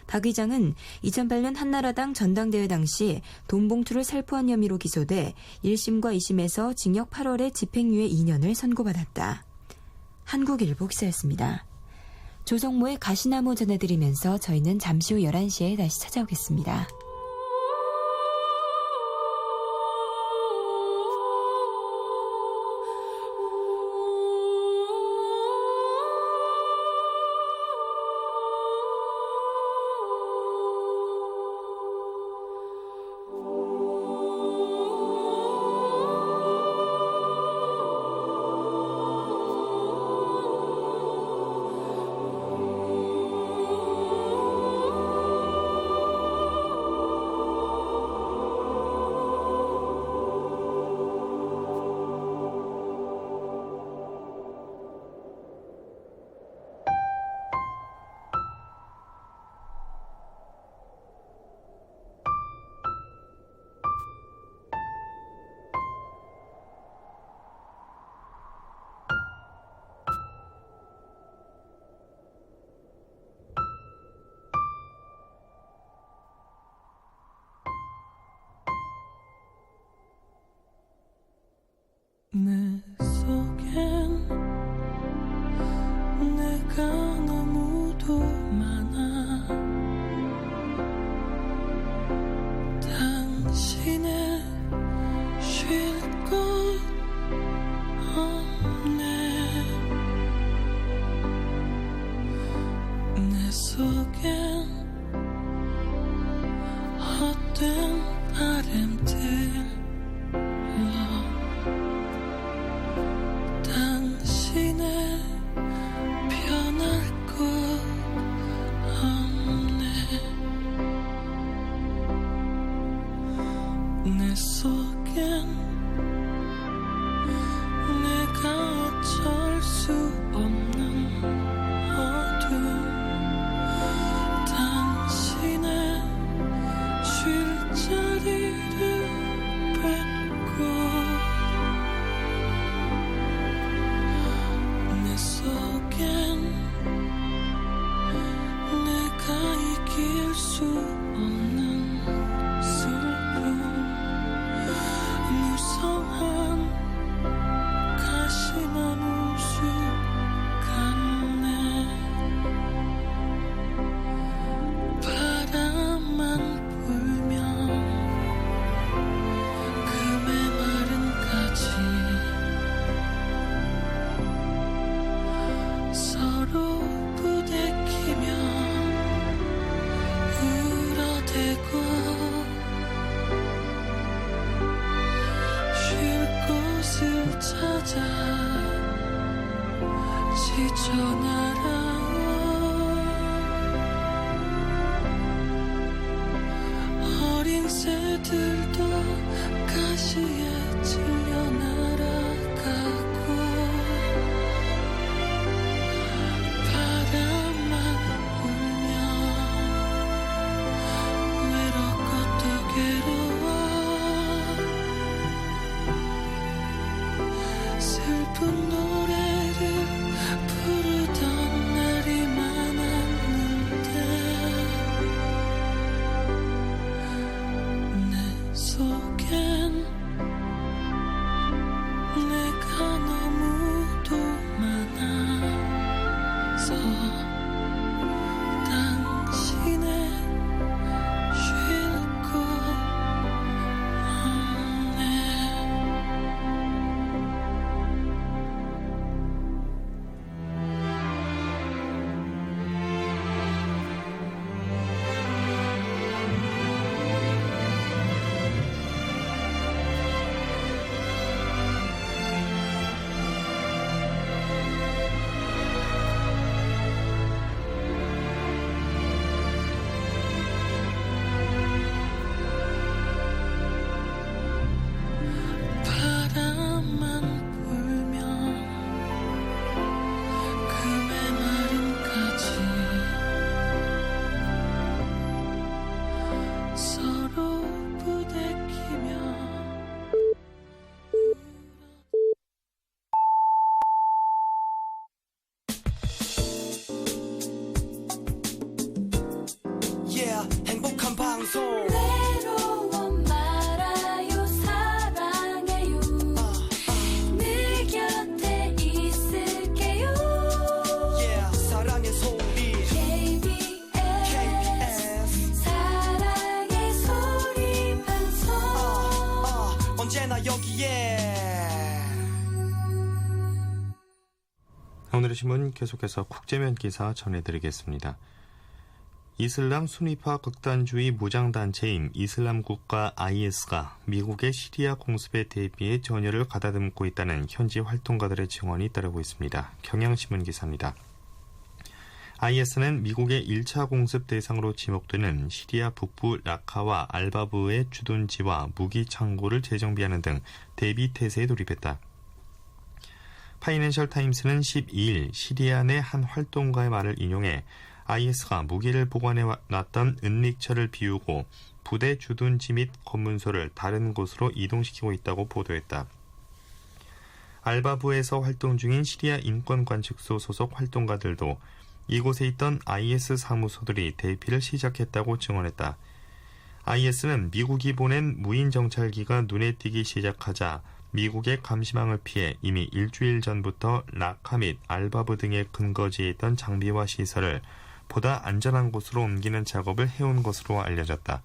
박 의장은 2008년 한나라당 전당대회 당시 돈봉투를 살포한 혐의로 기소돼 1심과 2심에서 징역 8월에 집행유예 2년을 선고받았다. 한국일보 기사였습니다. 조성모의 가시나무 전해드리면서 저희는 잠시 후 11시에 다시 찾아오겠습니다. 서로 부대끼며 울어대고 쉴 곳을 찾아 지쳐 날아온 어린 새들도 가시에 찔려 날아가고 바람만 불며 외롭고 또 괴로워 슬픈 노래를 부르던 날이 많았는데 내 속엔 내가 너무도 많아서 당신의 쉴 곳 없네. 바람만 불면 그 메마름까지 서로 부대끼며 Yeah, 행복한 방송 외로워 말아요 사랑해요 늘 곁에 있을게요 Yeah, 사랑의 소리 KBS 사랑의 소리 방송 언제나 여기에 오늘의 신문 계속해서 국제면 기사 전해드리겠습니다. 이슬람 순위파 극단주의 무장단체인 이슬람 국가 IS가 미국의 시리아 공습에 대비해 전열을 가다듬고 있다는 현지 활동가들의 증언이 따르고 있습니다. 경향신문 기사입니다. IS는 미국의 1차 공습 대상으로 지목되는 시리아 북부 라카와 알바브의 주둔지와 무기 창고를 재정비하는 등 대비 태세에 돌입했다. 파이낸셜 타임스는 12일 시리아 내 한 활동가의 말을 인용해 IS가 무기를 보관해 놨던 은닉처를 비우고 부대 주둔지 및 검문소를 다른 곳으로 이동시키고 있다고 보도했다. 알바부에서 활동 중인 시리아 인권관측소 소속 활동가들도 이곳에 있던 IS 사무소들이 대피를 시작했다고 증언했다. IS는 미국이 보낸 무인 정찰기가 눈에 띄기 시작하자 미국의 감시망을 피해 이미 일주일 전부터 라카 및 알바브 등의 근거지에 있던 장비와 시설을 보다 안전한 곳으로 옮기는 작업을 해온 것으로 알려졌다.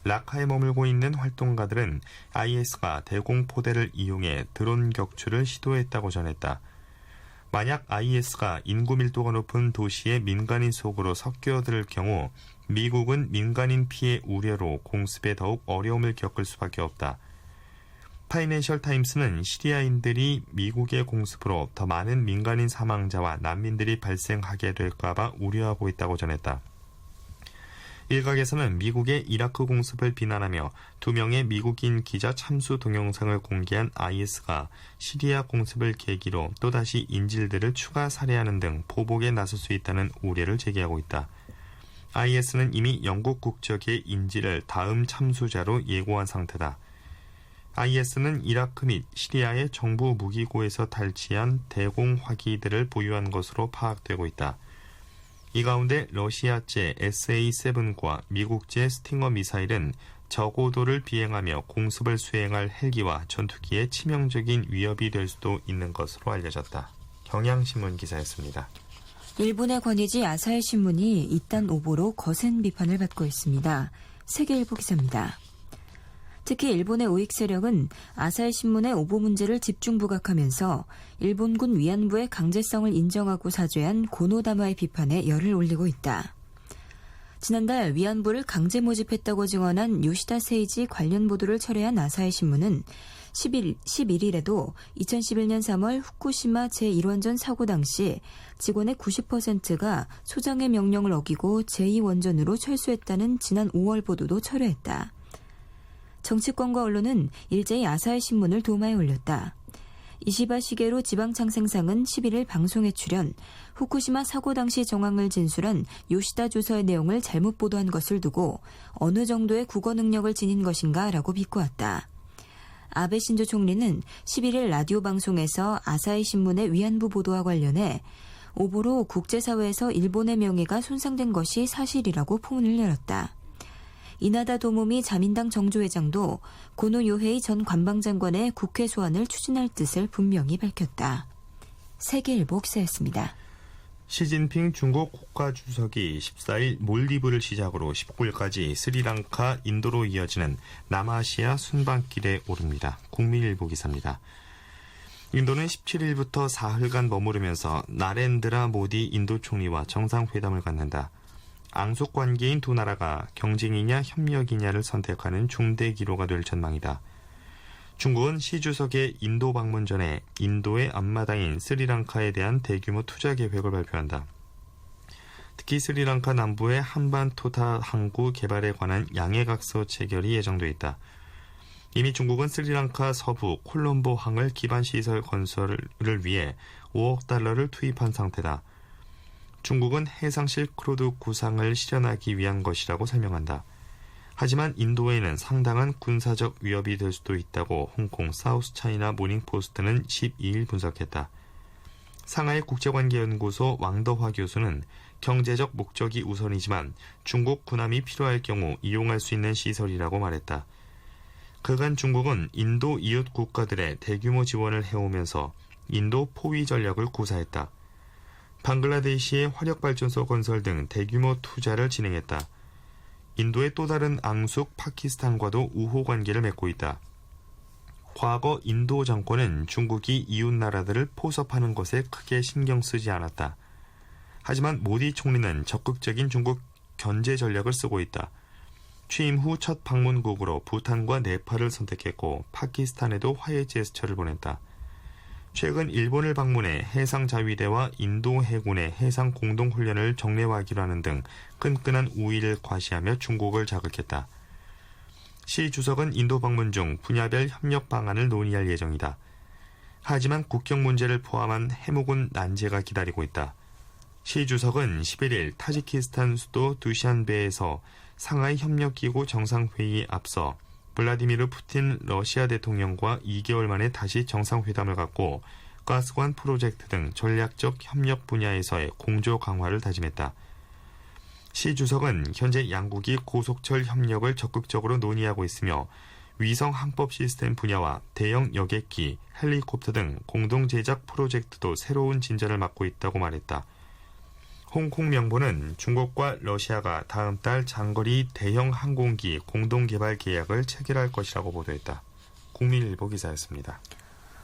라카에 머물고 있는 활동가들은 IS가 대공포대를 이용해 드론 격추를 시도했다고 전했다. 만약 IS가 인구 밀도가 높은 도시의 민간인 속으로 섞여들 경우 미국은 민간인 피해 우려로 공습에 더욱 어려움을 겪을 수밖에 없다. 파이낸셜 타임스는 시리아인들이 미국의 공습으로 더 많은 민간인 사망자와 난민들이 발생하게 될까봐 우려하고 있다고 전했다. 일각에서는 미국의 이라크 공습을 비난하며 2명의 미국인 기자 참수 동영상을 공개한 IS가 시리아 공습을 계기로 또다시 인질들을 추가 살해하는 등 보복에 나설 수 있다는 우려를 제기하고 있다. IS는 이미 영국 국적의 인질을 다음 참수자로 예고한 상태다. IS는 이라크 및 시리아의 정부 무기고에서 탈취한 대공 화기들을 보유한 것으로 파악되고 있다. 이 가운데 러시아제 SA-7과 미국제 스팅어 미사일은 저고도를 비행하며 공습을 수행할 헬기와 전투기에 치명적인 위협이 될 수도 있는 것으로 알려졌다. 경향신문 기사였습니다. 일본의 권위지 아사히 신문이 이딴 오보로 거센 비판을 받고 있습니다. 세계일보 기사입니다. 특히 일본의 우익 세력은 아사히 신문의 오보 문제를 집중 부각하면서 일본군 위안부의 강제성을 인정하고 사죄한 고노다마의 비판에 열을 올리고 있다. 지난달 위안부를 강제 모집했다고 증언한 요시다 세이지 관련 보도를 철회한 아사히 신문은 11일에도 2011년 3월 후쿠시마 제1원전 사고 당시 직원의 90%가 소장의 명령을 어기고 제2원전으로 철수했다는 지난 5월 보도도 철회했다. 정치권과 언론은 일제히 아사히 신문을 도마에 올렸다. 이시바 시게로 지방창생상은 11일 방송에 출연, 후쿠시마 사고 당시 정황을 진술한 요시다 조서의 내용을 잘못 보도한 것을 두고 어느 정도의 국어 능력을 지닌 것인가 라고 비꼬았다. 아베 신조 총리는 11일 라디오 방송에서 아사히 신문의 위안부 보도와 관련해 오보로 국제사회에서 일본의 명예가 손상된 것이 사실이라고 포문을 열었다. 이나다 도모미 자민당 정조회장도 고노 요헤이 전 관방장관의 국회 소환을 추진할 뜻을 분명히 밝혔다. 세계일보 기사였습니다. 시진핑 중국 국가주석이 14일 몰디브를 시작으로 19일까지 스리랑카, 인도로 이어지는 남아시아 순방길에 오릅니다. 국민일보 기사입니다. 인도는 17일부터 사흘간 머무르면서 나렌드라 모디 인도 총리와 정상회담을 갖는다. 앙숙 관계인 두 나라가 경쟁이냐 협력이냐를 선택하는 중대 기로가 될 전망이다. 중국은 시 주석의 인도 방문 전에 인도의 앞마당인 스리랑카에 대한 대규모 투자 계획을 발표한다. 특히 스리랑카 남부의 한반토타 항구 개발에 관한 양해각서 체결이 예정돼 있다. 이미 중국은 스리랑카 서부 콜롬보 항을 기반시설 건설을 위해 5억 달러를 투입한 상태다. 중국은 해상 실크로드 구상을 실현하기 위한 것이라고 설명한다. 하지만 인도에는 상당한 군사적 위협이 될 수도 있다고 홍콩 사우스 차이나 모닝포스트는 12일 분석했다. 상하이 국제관계연구소 왕더화 교수는 경제적 목적이 우선이지만 중국 군함이 필요할 경우 이용할 수 있는 시설이라고 말했다. 그간 중국은 인도 이웃 국가들의 대규모 지원을 해오면서 인도 포위 전략을 구사했다. 방글라데시의 화력발전소 건설 등 대규모 투자를 진행했다. 인도의 또 다른 앙숙 파키스탄과도 우호 관계를 맺고 있다. 과거 인도 정권은 중국이 이웃 나라들을 포섭하는 것에 크게 신경 쓰지 않았다. 하지만 모디 총리는 적극적인 중국 견제 전략을 쓰고 있다. 취임 후 첫 방문국으로 부탄과 네팔을 선택했고 파키스탄에도 화해 제스처를 보냈다. 최근 일본을 방문해 해상자위대와 인도 해군의 해상 공동훈련을 정례화하기로 하는 등 끈끈한 우위를 과시하며 중국을 자극했다. 시 주석은 인도 방문 중 분야별 협력 방안을 논의할 예정이다. 하지만 국경 문제를 포함한 해묵은 난제가 기다리고 있다. 시 주석은 11일 타지키스탄 수도 두샨베에서 상하이 협력기구 정상회의에 앞서 블라디미르 푸틴 러시아 대통령과 2개월 만에 다시 정상회담을 갖고 가스관 프로젝트 등 전략적 협력 분야에서의 공조 강화를 다짐했다. 시 주석은 현재 양국이 고속철 협력을 적극적으로 논의하고 있으며 위성 항법 시스템 분야와 대형 여객기, 헬리콥터 등 공동 제작 프로젝트도 새로운 진전을 맞고 있다고 말했다. 홍콩 명보는 중국과 러시아가 다음 달 장거리 대형 항공기 공동 개발 계약을 체결할 것이라고 보도했다. 국민일보 기사였습니다.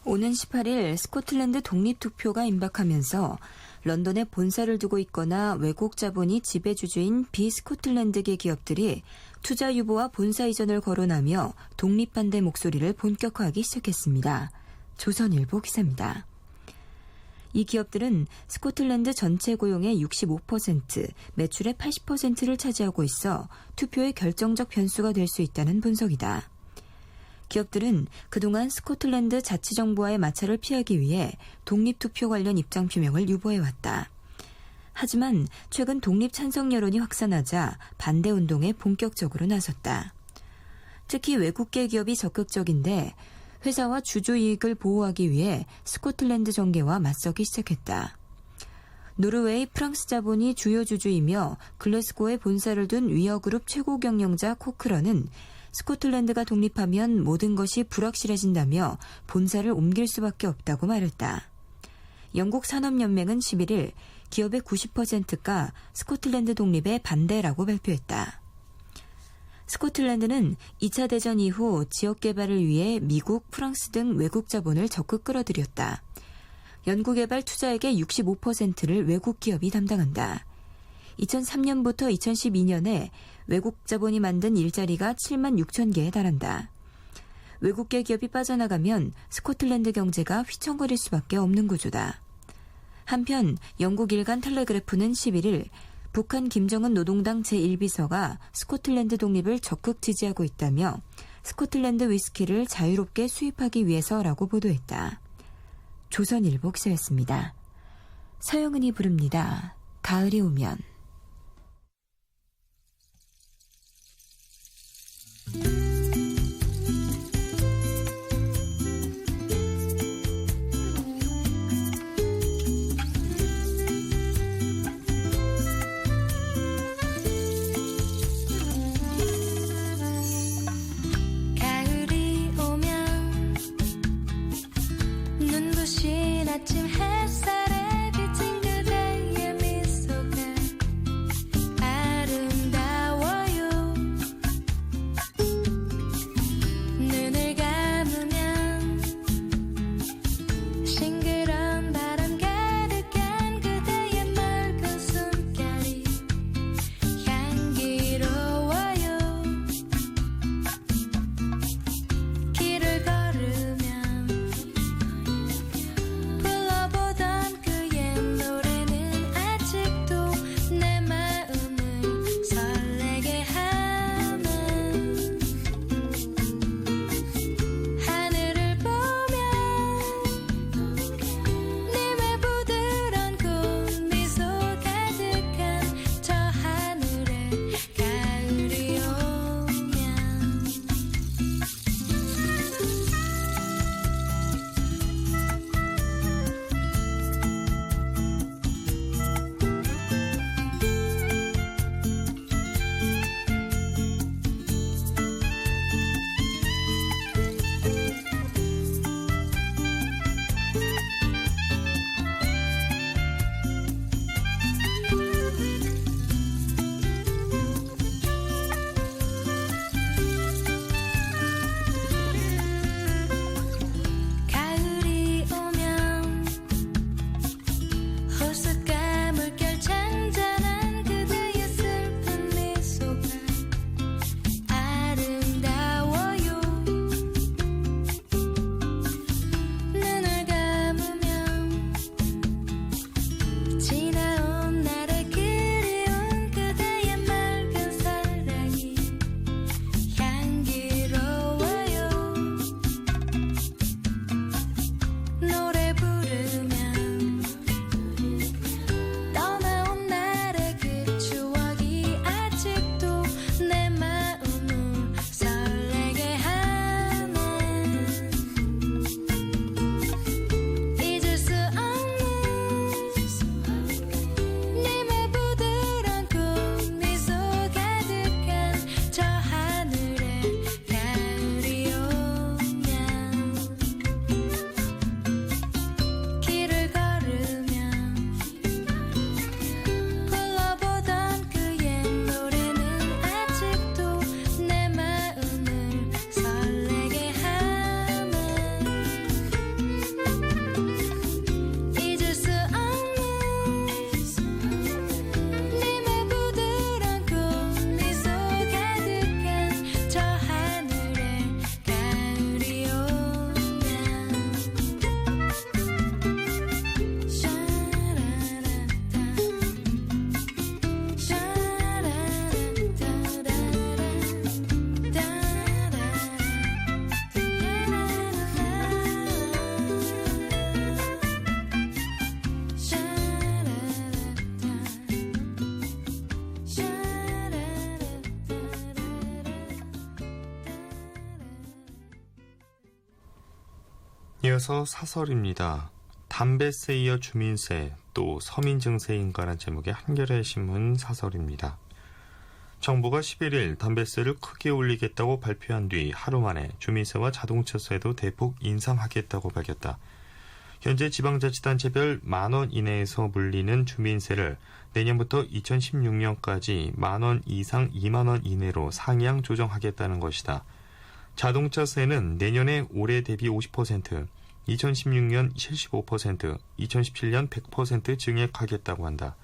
오는 18일 스코틀랜드 독립투표가 임박하면서 런던에 본사를 두고 있거나 외국 자본이 지배주주인 비스코틀랜드계 기업들이 투자 유보와 본사 이전을 거론하며 독립반대 목소리를 본격화하기 시작했습니다. 조선일보 기사입니다. 이 기업들은 스코틀랜드 전체 고용의 65%, 매출의 80%를 차지하고 있어 투표의 결정적 변수가 될 수 있다는 분석이다. 기업들은 그동안 스코틀랜드 자치정부와의 마찰을 피하기 위해 독립투표 관련 입장 표명을 유보해왔다. 하지만 최근 독립 찬성 여론이 확산하자 반대 운동에 본격적으로 나섰다. 특히 외국계 기업이 적극적인데 회사와 주주 이익을 보호하기 위해 스코틀랜드 정계와 맞서기 시작했다. 노르웨이, 프랑스 자본이 주요 주주이며 글래스고에 본사를 둔 위어그룹 최고 경영자 코크런은 스코틀랜드가 독립하면 모든 것이 불확실해진다며 본사를 옮길 수밖에 없다고 말했다. 영국 산업연맹은 11일 기업의 90%가 스코틀랜드 독립에 반대라고 발표했다. 스코틀랜드는 2차 대전 이후 지역 개발을 위해 미국, 프랑스 등 외국 자본을 적극 끌어들였다. 연구개발 투자액의 65%를 외국 기업이 담당한다. 2003년부터 2012년에 외국 자본이 만든 일자리가 7만 6천 개에 달한다. 외국계 기업이 빠져나가면 스코틀랜드 경제가 휘청거릴 수밖에 없는 구조다. 한편 영국 일간 텔레그래프는 11일 북한 김정은 노동당 제1비서가 스코틀랜드 독립을 적극 지지하고 있다며 스코틀랜드 위스키를 자유롭게 수입하기 위해서라고 보도했다. 조선일보 기사였습니다. 서영은이 부릅니다. 가을이 오면. 가을이 오면 눈부신 아침 햇살에 비친 그대의 미소가 아름다워요. 눈을 감으면 싱그러운 바람 가득한 그대의 맑은 숨결이 향기로워요. 길을 걸으면 불러보던 그 옛 노래는 아직도 내 마음을 설레게 하네. 하늘을 보면 님의 부드러운 꽃미소 가득한 저 하늘에 가을이 오면 가을이 오면 호숫가 물결 잔잔한 그대의 슬픈 미소가 아름다워요. 눈을 감으면 지나온 날의 그리운 그대의 맑은 사랑이 향기로워요. 노래 부르면 떠나온 날의 그 추억이 아직도 내 마음을 설레게 하네. 잊을 수 없는 님의 부드러운 꽃미소 가득한 저 하늘에 가을이 오면 길을 걸으면 불러보던 그 옛 노래는 아직도 내 마음을 설레게 하네. 잊을 수 없는 님의 부드러운 꽃미소 가득한 저 하늘에 가을이 오면 이어서 사설입니다. 담배세 이어 주민세, 또 서민 증세인가라는 제목의 한겨레 신문 사설입니다. 정부가 11일 담배세를 크게 올리겠다고 발표한 뒤 하루 만에 주민세와 자동차세도 대폭 인상하겠다고 밝혔다. 현재 지방자치단체별 10,000원 이내에서 물리는 주민세를 내년부터 2016년까지 10,000원 이상 20,000원 이내로 상향 조정하겠다는 것이다. 자동차세는 내년에 올해 대비 50%, 2016년 75%, 2017년 100% 증액하겠다고 한다.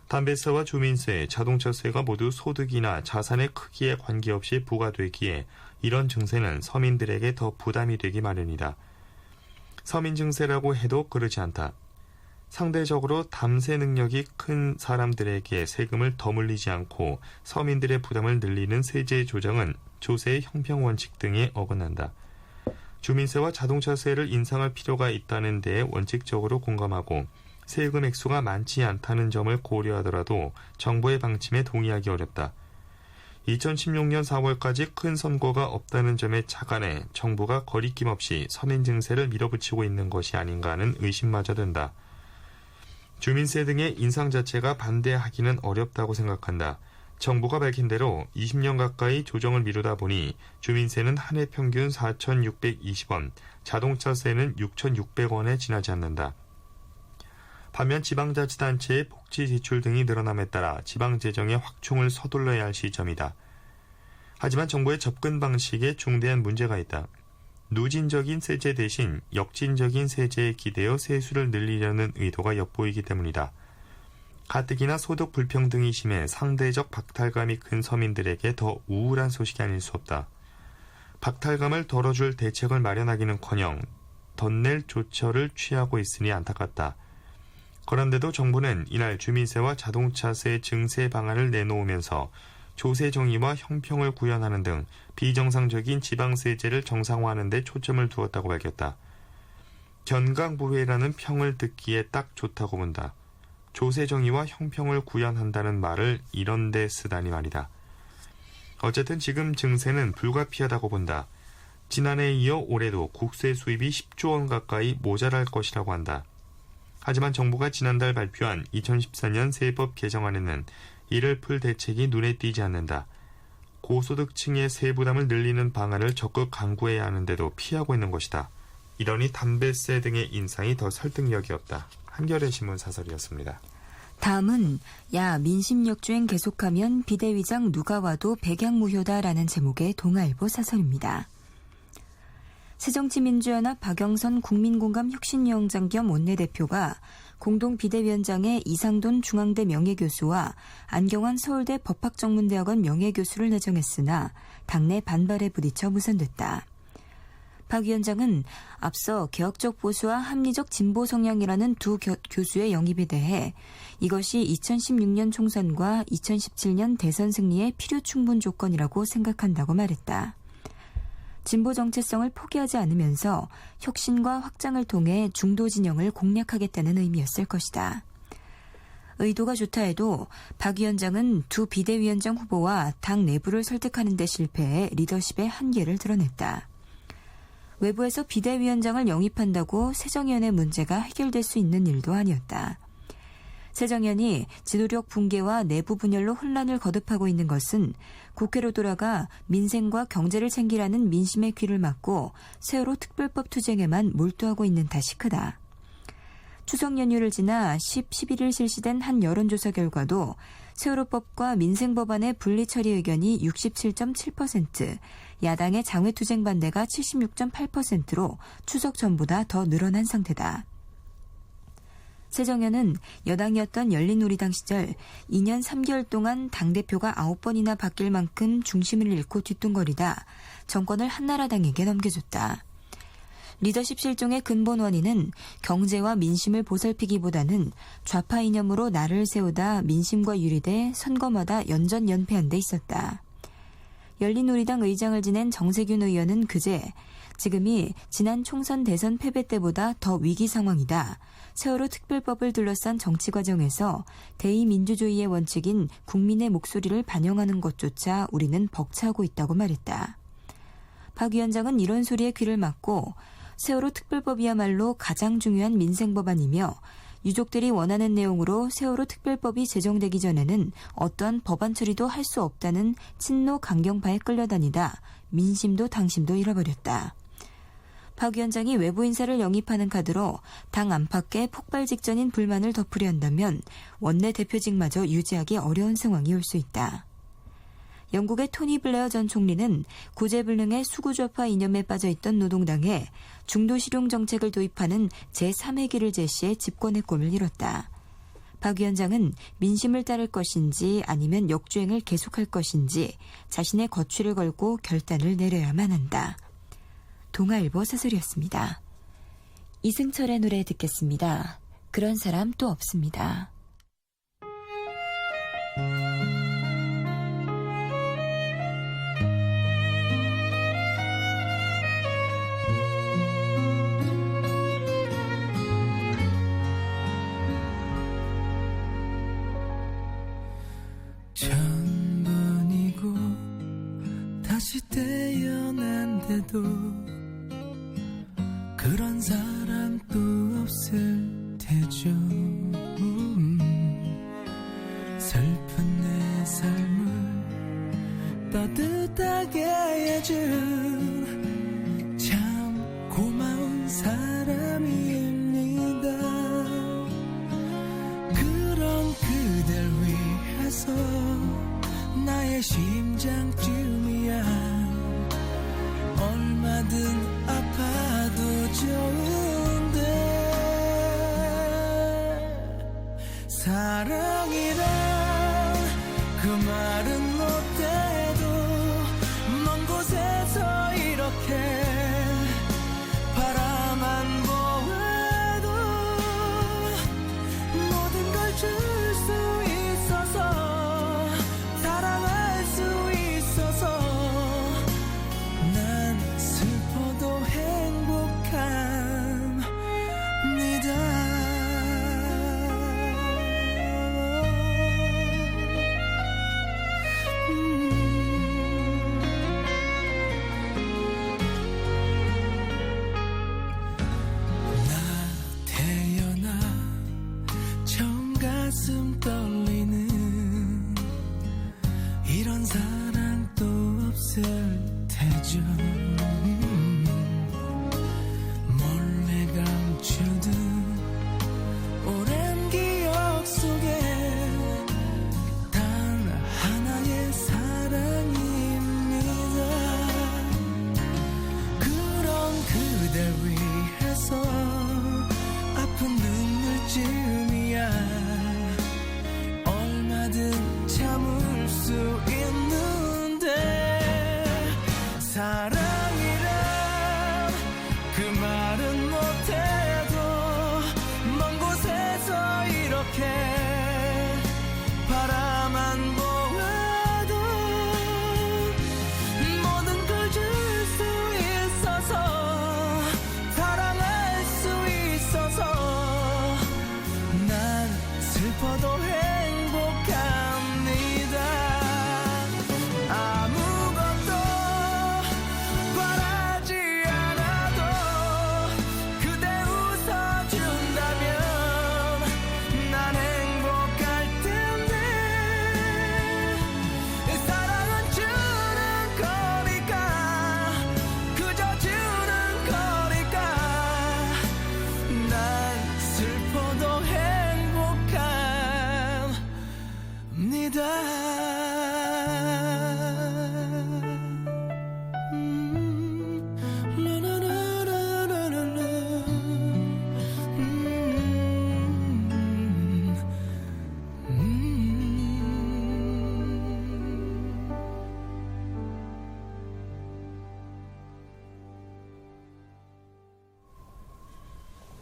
담배세와 주민세, 자동차세가 모두 소득이나 자산의 크기에 관계없이 부과되기에 이런 증세는 서민들에게 더 부담이 되기 마련이다. 서민 증세라고 해도 그렇지 않다. 상대적으로 담세 능력이 큰 사람들에게 세금을 더 물리지 않고 서민들의 부담을 늘리는 세제 조정은 조세의 형평 원칙 등에 어긋난다. 주민세와 자동차세를 인상할 필요가 있다는 데에 원칙적으로 공감하고 세금 액수가 많지 않다는 점을 고려하더라도 정부의 방침에 동의하기 어렵다. 2016년 4월까지 큰 선거가 없다는 점에 착안해 정부가 거리낌 없이 서민 증세를 밀어붙이고 있는 것이 아닌가 하는 의심마저 든다. 주민세 등의 인상 자체가 반대하기는 어렵다고 생각한다. 정부가 밝힌 대로 20년 가까이 조정을 미루다 보니 주민세는 한 해 평균 4,620원, 자동차세는 6,600원에 지나지 않는다. 반면 지방자치단체의 복지 지출 등이 늘어남에 따라 지방재정의 확충을 서둘러야 할 시점이다. 하지만 정부의 접근 방식에 중대한 문제가 있다. 누진적인 세제 대신 역진적인 세제에 기대어 세수를 늘리려는 의도가 엿보이기 때문이다. 가뜩이나 소득 불평등이 심해 상대적 박탈감이 큰 서민들에게 더 우울한 소식이 아닐 수 없다. 박탈감을 덜어줄 대책을 마련하기는커녕 덧낼 조처를 취하고 있으니 안타깝다. 그런데도 정부는 이날 주민세와 자동차세 증세 방안을 내놓으면서 조세 정의와 형평을 구현하는 등 비정상적인 지방세제를 정상화하는 데 초점을 두었다고 밝혔다. 견강부회라는 평을 듣기에 딱 좋다고 본다. 조세 정의와 형평을 구현한다는 말을 이런 데 쓰다니 말이다. 어쨌든 지금 증세는 불가피하다고 본다. 지난해에 이어 올해도 국세 수입이 10조 원 가까이 모자랄 것이라고 한다. 하지만 정부가 지난달 발표한 2014년 세법 개정안에는 이를 풀 대책이 눈에 띄지 않는다. 고소득층의 세부담을 늘리는 방안을 적극 강구해야 하는데도 피하고 있는 것이다. 이러니 담배세 등의 인상이 더 설득력이 없다. 한겨레 신문 사설이었습니다. 다음은 야 민심 역주행 계속하면 비대위장 누가 와도 백약무효다라는 제목의 동아일보 사설입니다. 새정치민주연합 박영선 국민공감혁신위원장 겸 원내대표가 공동 비대위원장에 이상돈 중앙대 명예교수와 안경환 서울대 법학전문대학원 명예교수를 내정했으나 당내 반발에 부딪혀 무산됐다. 박 위원장은 앞서 개혁적 보수와 합리적 진보 성향이라는 두 교수의 영입에 대해 이것이 2016년 총선과 2017년 대선 승리의 필요 충분 조건이라고 생각한다고 말했다. 진보 정체성을 포기하지 않으면서 혁신과 확장을 통해 중도 진영을 공략하겠다는 의미였을 것이다. 의도가 좋다 해도 박 위원장은 두 비대위원장 후보와 당 내부를 설득하는 데 실패해 리더십의 한계를 드러냈다. 외부에서 비대위원장을 영입한다고 새정연의 문제가 해결될 수 있는 일도 아니었다. 새정연이 지도력 붕괴와 내부 분열로 혼란을 거듭하고 있는 것은 국회로 돌아가 민생과 경제를 챙기라는 민심의 귀를 막고 세월호 특별법 투쟁에만 몰두하고 있는 탓이 크다. 추석 연휴를 지나 11일 실시된 한 여론조사 결과도 세월호법과 민생법안의 분리 처리 의견이 67.7%, 야당의 장외투쟁 반대가 76.8%로 추석 전보다 더 늘어난 상태다. 새정연은 여당이었던 열린우리당 시절 2년 3개월 동안 당대표가 9번이나 바뀔 만큼 중심을 잃고 뒤뚱거리다 정권을 한나라당에게 넘겨줬다. 리더십 실종의 근본 원인은 경제와 민심을 보살피기보다는 좌파 이념으로 나를 세우다 민심과 유리돼 선거마다 연전연패한 데 있었다. 열린우리당 의장을 지낸 정세균 의원은 그제 지금이 지난 총선 대선 패배 때보다 더 위기 상황이다. 세월호 특별법을 둘러싼 정치 과정에서 대의민주주의의 원칙인 국민의 목소리를 반영하는 것조차 우리는 벅차고 있다고 말했다. 박 위원장은 이런 소리에 귀를 막고 세월호 특별법이야말로 가장 중요한 민생법안이며 유족들이 원하는 내용으로 세월호 특별법이 제정되기 전에는 어떠한 법안 처리도 할 수 없다는 친노 강경파에 끌려다니다 민심도 당심도 잃어버렸다. 박 위원장이 외부 인사를 영입하는 카드로 당 안팎의 폭발 직전인 불만을 덮으려 한다면 원내 대표직마저 유지하기 어려운 상황이 올 수 있다. 영국의 토니 블레어 전 총리는 구제불능의 수구좌파 이념에 빠져있던 노동당에 중도실용 정책을 도입하는 제3회기를 제시해 집권의 꿈을 이뤘다. 박 위원장은 민심을 따를 것인지 아니면 역주행을 계속할 것인지 자신의 거취를 걸고 결단을 내려야만 한다. 동아일보 사설이었습니다. 이승철의 노래 듣겠습니다. 그런 사람 또 없습니다. 천번이고 다시 태어난데도 그런 사람 또 없을 테죠. 슬픈 내 삶을 따뜻하게 해준 참 고마운 사람입니다. 그런 그댈 위해서 나의 심장쯤이야 얼마든 아파도 좋은데 사랑이란 그 말은 못해도 먼 곳에서 이렇게 바라만 보아도 모든 걸 줄 수 있어서 사랑할 수 있어서 난 슬퍼도 행복합니다. 나 태어나 처음 가슴 떨리는 이런 사랑 또 없을 테죠. 몰래 감추듯 오랜 기억 속에 단 하나의 사랑입니다. 그런 그댈 위해서 아픈 눈물쯤이야 얼마든 참을 수 있는데 사랑이란 그 말은 못해도 먼 곳에서 이렇게 바라만 보아도 모든 걸 줄 수 있어서 사랑할 수 있어서 난 슬퍼도 행복합니다. 아무것도 바라지 않아도 그대 웃어준다면 난 행복할 텐데 사랑은 주는 거니까 그저 주는 거니까 난 슬퍼도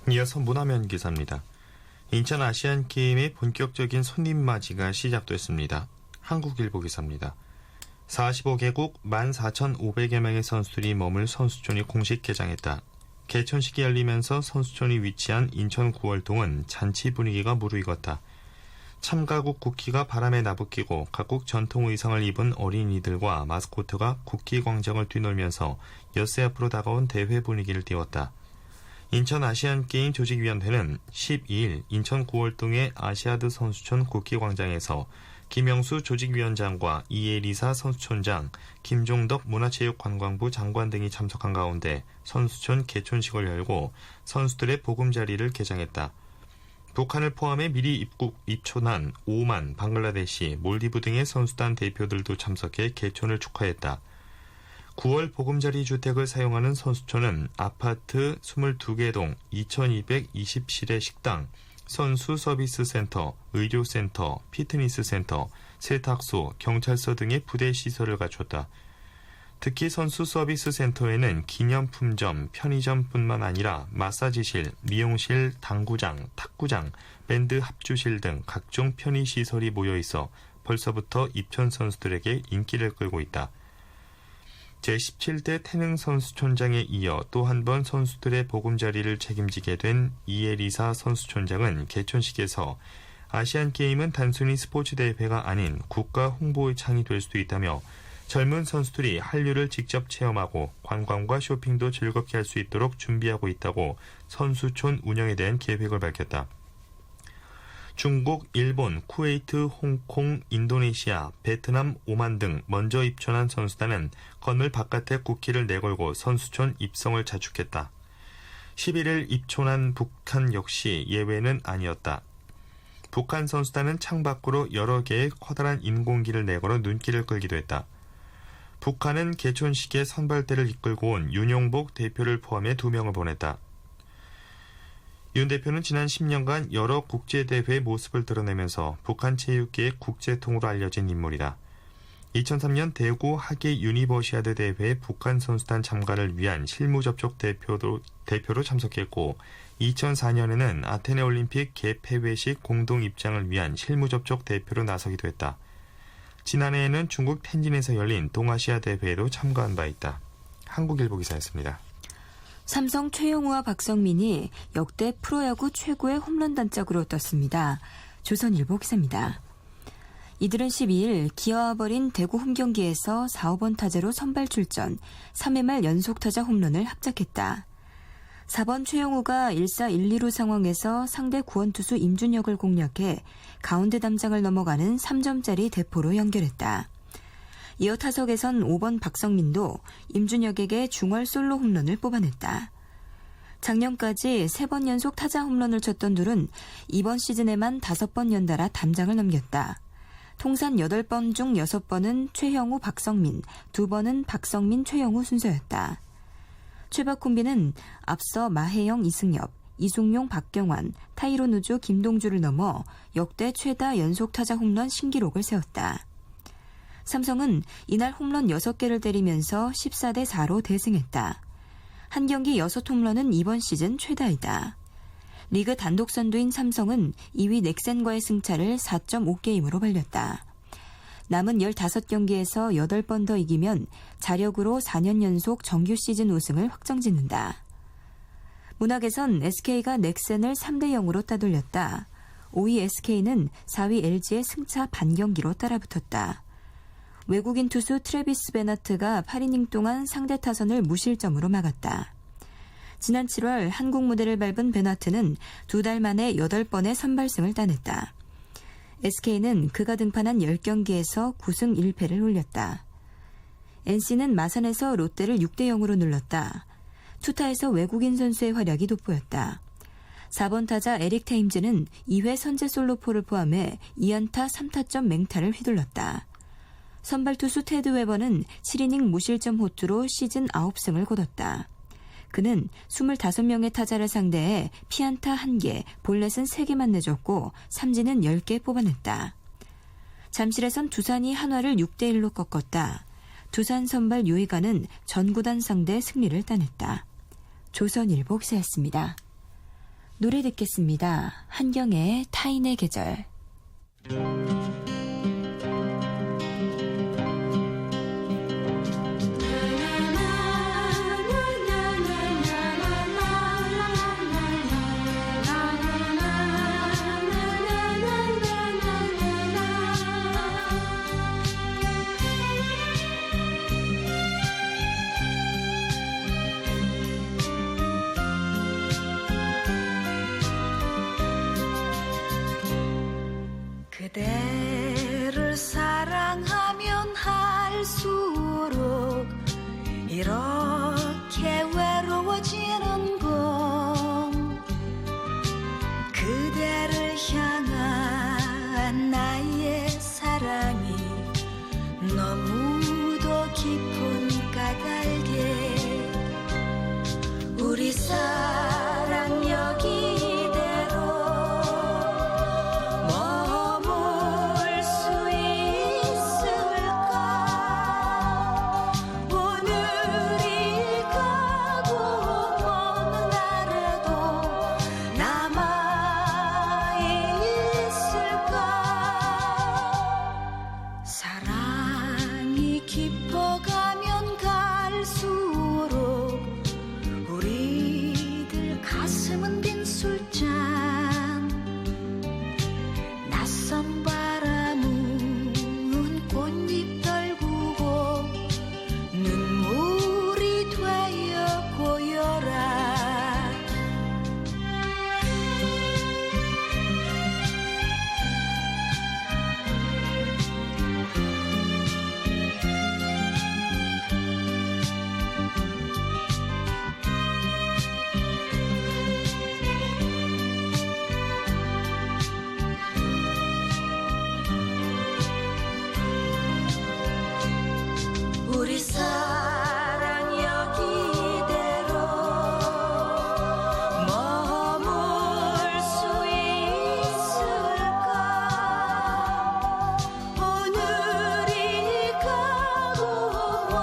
이어서 문화면 기사입니다. 인천 아시안게임의 본격적인 손님 맞이가 시작됐습니다. 한국일보 기사입니다. 45개국 14,500여 명의 선수들이 머물 선수촌이 공식 개장했다. 개천식이 열리면서 선수촌이 위치한 인천 구월동은 잔치 분위기가 무르익었다. 참가국 국기가 바람에 나부끼고 각국 전통 의상을 입은 어린이들과 마스코트가 국기 광장을 뛰놀면서 엿새 앞으로 다가온 대회 분위기를 띄웠다. 인천 아시안게임 조직위원회는 12일 인천 구월동의 아시아드 선수촌 국기광장에서 김영수 조직위원장과 이혜리사 선수촌장, 김종덕 문화체육관광부 장관 등이 참석한 가운데 선수촌 개촌식을 열고 선수들의 보금자리를 개장했다. 북한을 포함해 미리 입촌한 오만, 방글라데시, 몰디브 등의 선수단 대표들도 참석해 개촌을 축하했다. 9월 보금자리 주택을 사용하는 선수촌은 아파트 22개 동 2220실의 식당, 선수 서비스 센터, 의료센터, 피트니스 센터, 세탁소, 경찰서 등의 부대 시설을 갖췄다. 특히 선수 서비스 센터에는 기념품점, 편의점뿐만 아니라 마사지실, 미용실, 당구장, 탁구장, 밴드 합주실 등 각종 편의시설이 모여 있어 벌써부터 입촌 선수들에게 인기를 끌고 있다. 제17대 태능 선수촌장에 이어 또 한 번 선수들의 보금자리를 책임지게 된 이혜리사 선수촌장은 개촌식에서 아시안게임은 단순히 스포츠 대회가 아닌 국가 홍보의 창이 될 수도 있다며 젊은 선수들이 한류를 직접 체험하고 관광과 쇼핑도 즐겁게 할 수 있도록 준비하고 있다고 선수촌 운영에 대한 계획을 밝혔다. 중국, 일본, 쿠웨이트, 홍콩, 인도네시아, 베트남, 오만 등 먼저 입촌한 선수단은 건물 바깥에 국기를 내걸고 선수촌 입성을 자축했다. 11일 입촌한 북한 역시 예외는 아니었다. 북한 선수단은 창밖으로 여러 개의 커다란 인공기를 내걸어 눈길을 끌기도 했다. 북한은 개촌식에 선발대를 이끌고 온 윤용복 대표를 포함해 2명을 보냈다. 윤 대표는 지난 10년간 여러 국제대회의 모습을 드러내면서 북한 체육계의 국제통으로 알려진 인물이다. 2003년 대구 하계 유니버시아드 대회에 북한 선수단 참가를 위한 실무접촉 대표로 참석했고 2004년에는 아테네 올림픽 개폐회식 공동 입장을 위한 실무접촉 대표로 나서기도 했다. 지난해에는 중국 텐진에서 열린 동아시아 대회에도 참가한 바 있다. 한국일보 기사였습니다. 삼성 최영우와 박성민이 역대 프로야구 최고의 홈런 단짝으로 떴습니다. 조선일보 기사입니다. 이들은 12일 기아와 벌인 대구 홈경기에서 4, 5번 타자로 선발 출전, 3회 말 연속타자 홈런을 합작했다. 4번 최영우가 1사 1, 2루 상황에서 상대 구원투수 임준혁을 공략해 가운데 담장을 넘어가는 3점짜리 대포로 연결했다. 이어 타석에선 5번 박성민도 임준혁에게 중월 솔로 홈런을 뽑아냈다. 작년까지 3번 연속 타자 홈런을 쳤던 둘은 이번 시즌에만 5번 연달아 담장을 넘겼다. 통산 8번 중 6번은 최형우 박성민, 2번은 박성민 최영우 순서였다. 최박 콤비는 앞서 마혜영 이승엽, 이승용 박경환, 타이로 누주 김동주를 넘어 역대 최다 연속 타자 홈런 신기록을 세웠다. 삼성은 이날 홈런 6개를 때리면서 14대 4로 대승했다. 한 경기 6홈런은 이번 시즌 최다이다. 리그 단독 선두인 삼성은 2위 넥센과의 승차를 4.5게임으로 벌렸다. 남은 15경기에서 8번 더 이기면 자력으로 4년 연속 정규 시즌 우승을 확정짓는다. 문학에선 SK가 넥센을 3대 0으로 따돌렸다. 5위 SK는 4위 LG의 승차 반경기로 따라붙었다. 외국인 투수 트래비스 베나트가 8이닝 동안 상대 타선을 무실점으로 막았다. 지난 7월 한국 무대를 밟은 베나트는 2달 만에 8번의 선발승을 따냈다. SK는 그가 등판한 10경기에서 9승 1패를 올렸다. NC는 마산에서 롯데를 6대 0으로 눌렀다. 투타에서 외국인 선수의 활약이 돋보였다. 4번 타자 에릭 테임즈는 2회 선제 솔로포를 포함해 2안타 3타점 맹타를 휘둘렀다. 선발 투수 테드 웨버는 7이닝 무실점 호투로 시즌 9승을 거뒀다. 그는 25명의 타자를 상대해 피안타 1개, 볼넷은 3개만 내줬고 삼진은 10개 뽑아냈다. 잠실에선 두산이 한화를 6대 1로 꺾었다. 두산 선발 유이가는 전구단 상대 승리를 따냈다. 조선일보 기사였습니다. 노래 듣겠습니다. 한경의 타인의 계절. 그대를 갈수록 이렇게 외로워지는 건 그대를 향한 나의 사랑이 너무도 깊은 까닭에 우리 사랑 여기대로 머물 수 있을까 오늘이 가고 먼 날에도 남아있을까 사랑이 깊어가면 갈수록 우리들 가슴은 빈 술잔 낯선 바람은 꽃잎 떨구고 눈물이 되어 고여라 우리 사랑 여기대로 머물 수 있을까 오늘이 가고 먼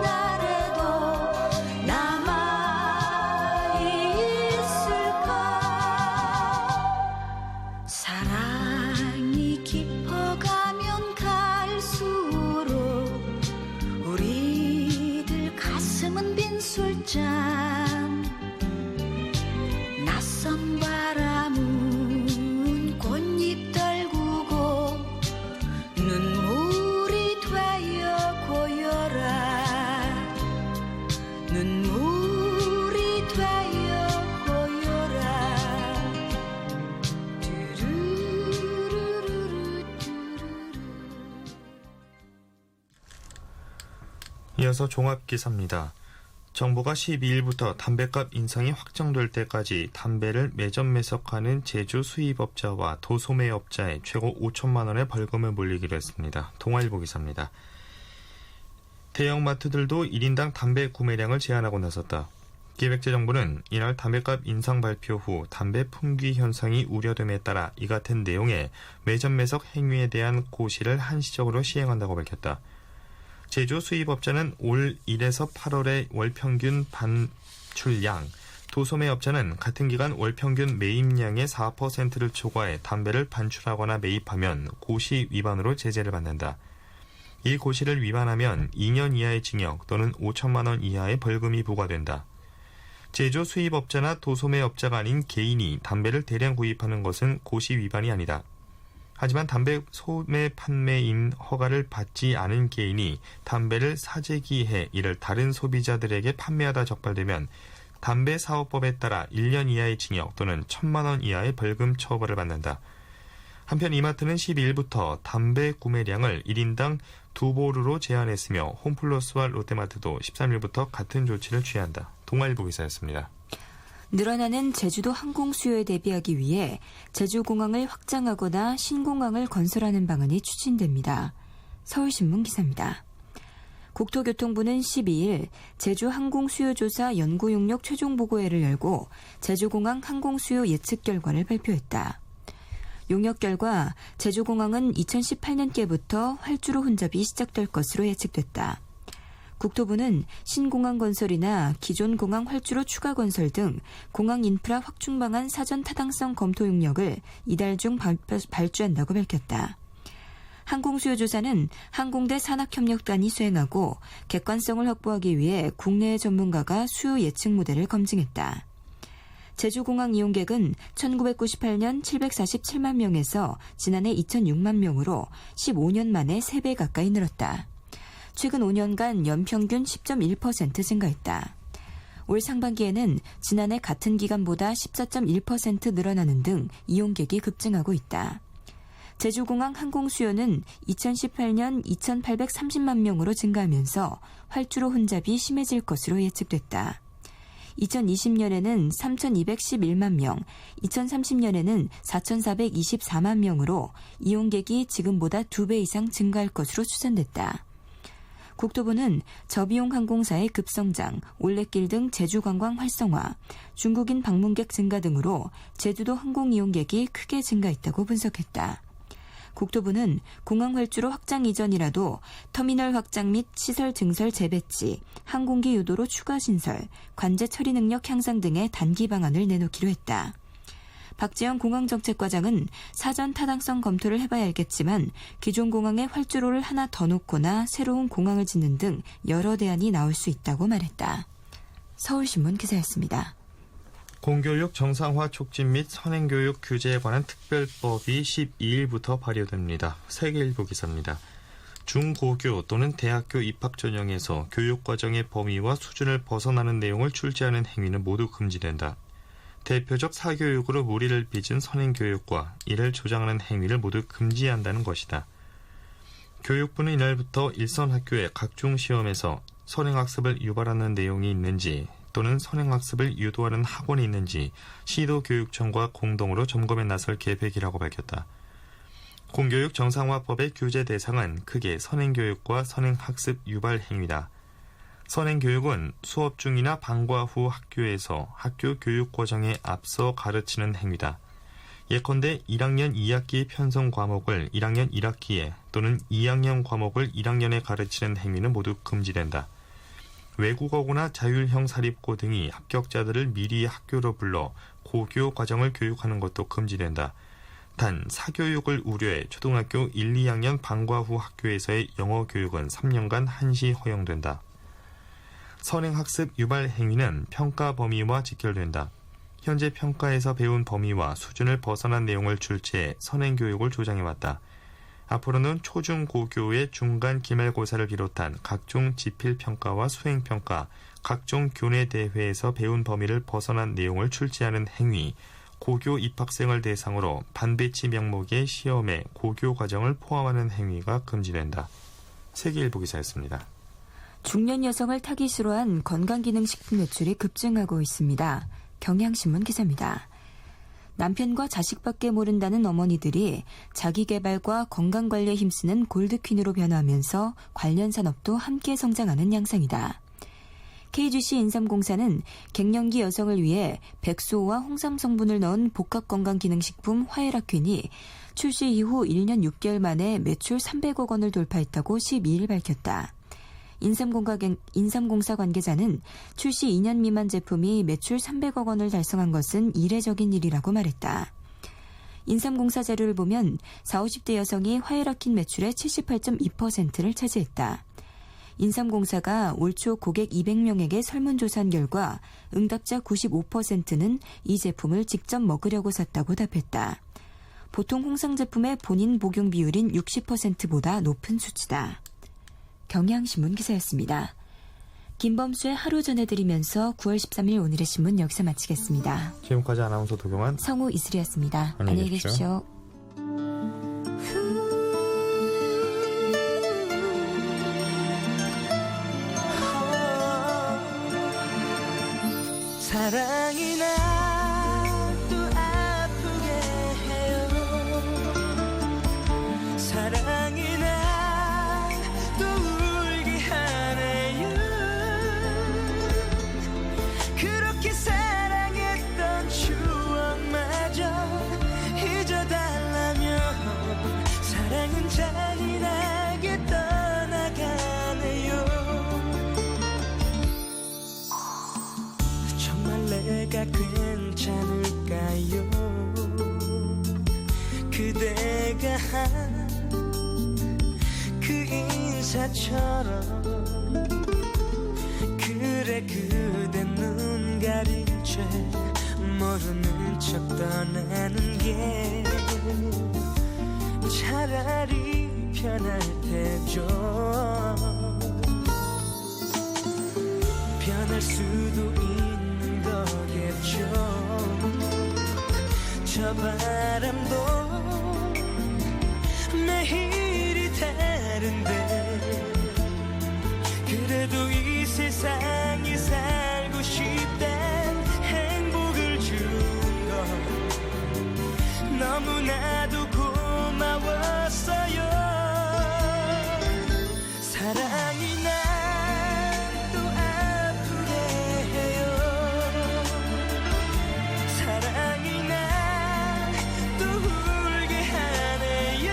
날에도 남아있을까 사랑이 깊어가면 갈수록 우리들 가슴은 빈 술잔 낯선 바람은 꽃잎 떨구고 눈물이 되어 고여라 눈물이 되어 고여라 뚜루루루루 뚜루루 이어서 종합기사입니다. 정부가 12일부터 담배값 인상이 확정될 때까지 담배를 매점 매석하는 제주 수입업자와 도소매업자에 최고 5천만 원의 벌금을 물리기로 했습니다. 동아일보 기사입니다. 대형마트들도 1인당 담배 구매량을 제한하고 나섰다. 기획재정부는 이날 담배값 인상 발표 후 담배 품귀 현상이 우려됨에 따라 이 같은 내용의 매점 매석 행위에 대한 고시를 한시적으로 시행한다고 밝혔다. 제조 수입업자는 올 1에서 8월의 월평균 반출량, 도소매업자는 같은 기간 월평균 매입량의 4%를 초과해 담배를 반출하거나 매입하면 고시 위반으로 제재를 받는다. 이 고시를 위반하면 2년 이하의 징역 또는 5천만 원 이하의 벌금이 부과된다. 제조 수입업자나 도소매업자가 아닌 개인이 담배를 대량 구입하는 것은 고시 위반이 아니다. 하지만 담배 소매 판매인 허가를 받지 않은 개인이 담배를 사재기해 이를 다른 소비자들에게 판매하다 적발되면 담배사업법에 따라 1년 이하의 징역 또는 1천만 원 이하의 벌금 처벌을 받는다. 한편 이마트는 12일부터 담배 구매량을 1인당 2보루로 제한했으며 홈플러스와 롯데마트도 13일부터 같은 조치를 취한다. 동아일보 기사였습니다. 늘어나는 제주도 항공 수요에 대비하기 위해 제주공항을 확장하거나 신공항을 건설하는 방안이 추진됩니다. 서울신문 기사입니다. 국토교통부는 12일 제주 항공수요조사 연구용역 최종보고회를 열고 제주공항 항공수요 예측 결과를 발표했다. 용역 결과 제주공항은 2018년께부터 활주로 혼잡이 시작될 것으로 예측됐다. 국토부는 신공항 건설이나 기존 공항 활주로 추가 건설 등 공항 인프라 확충 방안 사전 타당성 검토 용역을 이달 중 발주한다고 밝혔다. 항공수요조사는 항공대 산학협력단이 수행하고 객관성을 확보하기 위해 국내의 전문가가 수요 예측 모델을 검증했다. 제주공항 이용객은 1998년 747만 명에서 지난해 2006만 명으로 15년 만에 3배 가까이 늘었다. 최근 5년간 연평균 10.1% 증가했다. 올 상반기에는 지난해 같은 기간보다 14.1% 늘어나는 등 이용객이 급증하고 있다. 제주공항 항공 수요는 2018년 2,830만 명으로 증가하면서 활주로 혼잡이 심해질 것으로 예측됐다. 2020년에는 3,211만 명, 2030년에는 4,424만 명으로 이용객이 지금보다 2배 이상 증가할 것으로 추산됐다. 국토부는 저비용 항공사의 급성장, 올레길 등 제주관광 활성화, 중국인 방문객 증가 등으로 제주도 항공 이용객이 크게 증가했다고 분석했다. 국토부는 공항 활주로 확장 이전이라도 터미널 확장 및 시설 증설 재배치, 항공기 유도로 추가 신설, 관제 처리 능력 향상 등의 단기 방안을 내놓기로 했다. 박재영 공항정책과장은 사전 타당성 검토를 해봐야 알겠지만 기존 공항에 활주로를 하나 더 놓거나 새로운 공항을 짓는 등 여러 대안이 나올 수 있다고 말했다. 서울신문 기사였습니다. 공교육 정상화 촉진 및 선행교육 규제에 관한 특별법이 12일부터 발효됩니다. 세계일보 기사입니다. 중고교 또는 대학교 입학 전형에서 교육과정의 범위와 수준을 벗어나는 내용을 출제하는 행위는 모두 금지된다. 대표적 사교육으로 무리를 빚은 선행교육과 이를 조장하는 행위를 모두 금지한다는 것이다. 교육부는 이날부터 일선 학교의 각종 시험에서 선행학습을 유발하는 내용이 있는지 또는 선행학습을 유도하는 학원이 있는지 시도교육청과 공동으로 점검에 나설 계획이라고 밝혔다. 공교육 정상화법의 규제 대상은 크게 선행교육과 선행학습 유발 행위다. 선행교육은 수업 중이나 방과 후 학교에서 학교 교육과정에 앞서 가르치는 행위다. 예컨대 1학년 2학기 편성 과목을 1학년 1학기에 또는 2학년 과목을 1학년에 가르치는 행위는 모두 금지된다. 외국어고나 자율형 사립고 등이 합격자들을 미리 학교로 불러 고교 과정을 교육하는 것도 금지된다. 단 사교육을 우려해 초등학교 1, 2학년 방과 후 학교에서의 영어 교육은 3년간 한시 허용된다. 선행학습 유발 행위는 평가 범위와 직결된다. 현재 평가에서 배운 범위와 수준을 벗어난 내용을 출제해 선행교육을 조장해왔다. 앞으로는 초중고교의 중간 기말고사를 비롯한 각종 지필평가와 수행평가, 각종 교내대회에서 배운 범위를 벗어난 내용을 출제하는 행위, 고교 입학생을 대상으로 반배치 명목의 시험에 고교 과정을 포함하는 행위가 금지된다. 세계일보 기사였습니다. 중년 여성을 타깃으로 한 건강기능식품 매출이 급증하고 있습니다. 경향신문 기사입니다. 남편과 자식밖에 모른다는 어머니들이 자기개발과 건강관리에 힘쓰는 골드퀸으로 변화하면서 관련 산업도 함께 성장하는 양상이다. KGC 인삼공사는 갱년기 여성을 위해 백소와 홍삼 성분을 넣은 복합건강기능식품 화해라퀸이 출시 이후 1년 6개월 만에 매출 300억 원을 돌파했다고 12일 밝혔다. 인삼공사 관계자는 출시 2년 미만 제품이 매출 300억 원을 달성한 것은 이례적인 일이라고 말했다. 인삼공사 자료를 보면 40, 50대 여성이 화해라킨 매출의 78.2%를 차지했다. 인삼공사가 올 초 고객 200명에게 설문조사한 결과 응답자 95%는 이 제품을 직접 먹으려고 샀다고 답했다. 보통 홍삼 제품의 본인 복용 비율인 60%보다 높은 수치다. 경향신문 기사였습니다. 김범수의 하루 전해드리면서 9월 13일 오늘의 신문 여기서 마치겠습니다. 지금까지 아나운서 도경환, 성우 이슬이었습니다. 안녕히 계십시오. 사랑이 나도 아프게 해요. 사랑이 나도 울게 하네요. 그렇게 사랑했던 추억마저 잊어달라며 사랑은 잔인하게 떠나가네요. 내가 괜찮을까요? 그대가 한 그 인사처럼 그래 그대 눈 가린 채 모르는 척 떠나는 게 차라리 편할 테죠. 변할 수도 있는 거겠죠. 저 바람도 매일이 다른데 그래도 이 세상이 살고 싶단 행복을 준 건 너무나도 고마웠어요. 사랑이 날 또 아프게 해요. 사랑이 날 또 울게 하네요.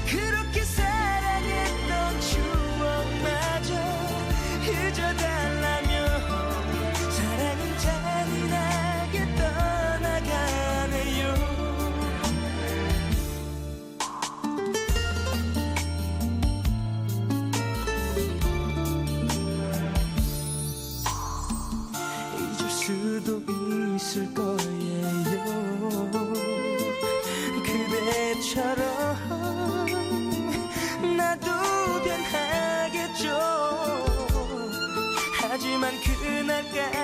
그렇게 사랑했던 추억마저 잊어달라며 사랑은 잔인하게 떠나가네요. 잊을 수도 있을 거예요. 그대처럼 나도 변하겠죠. 하지만 그날까지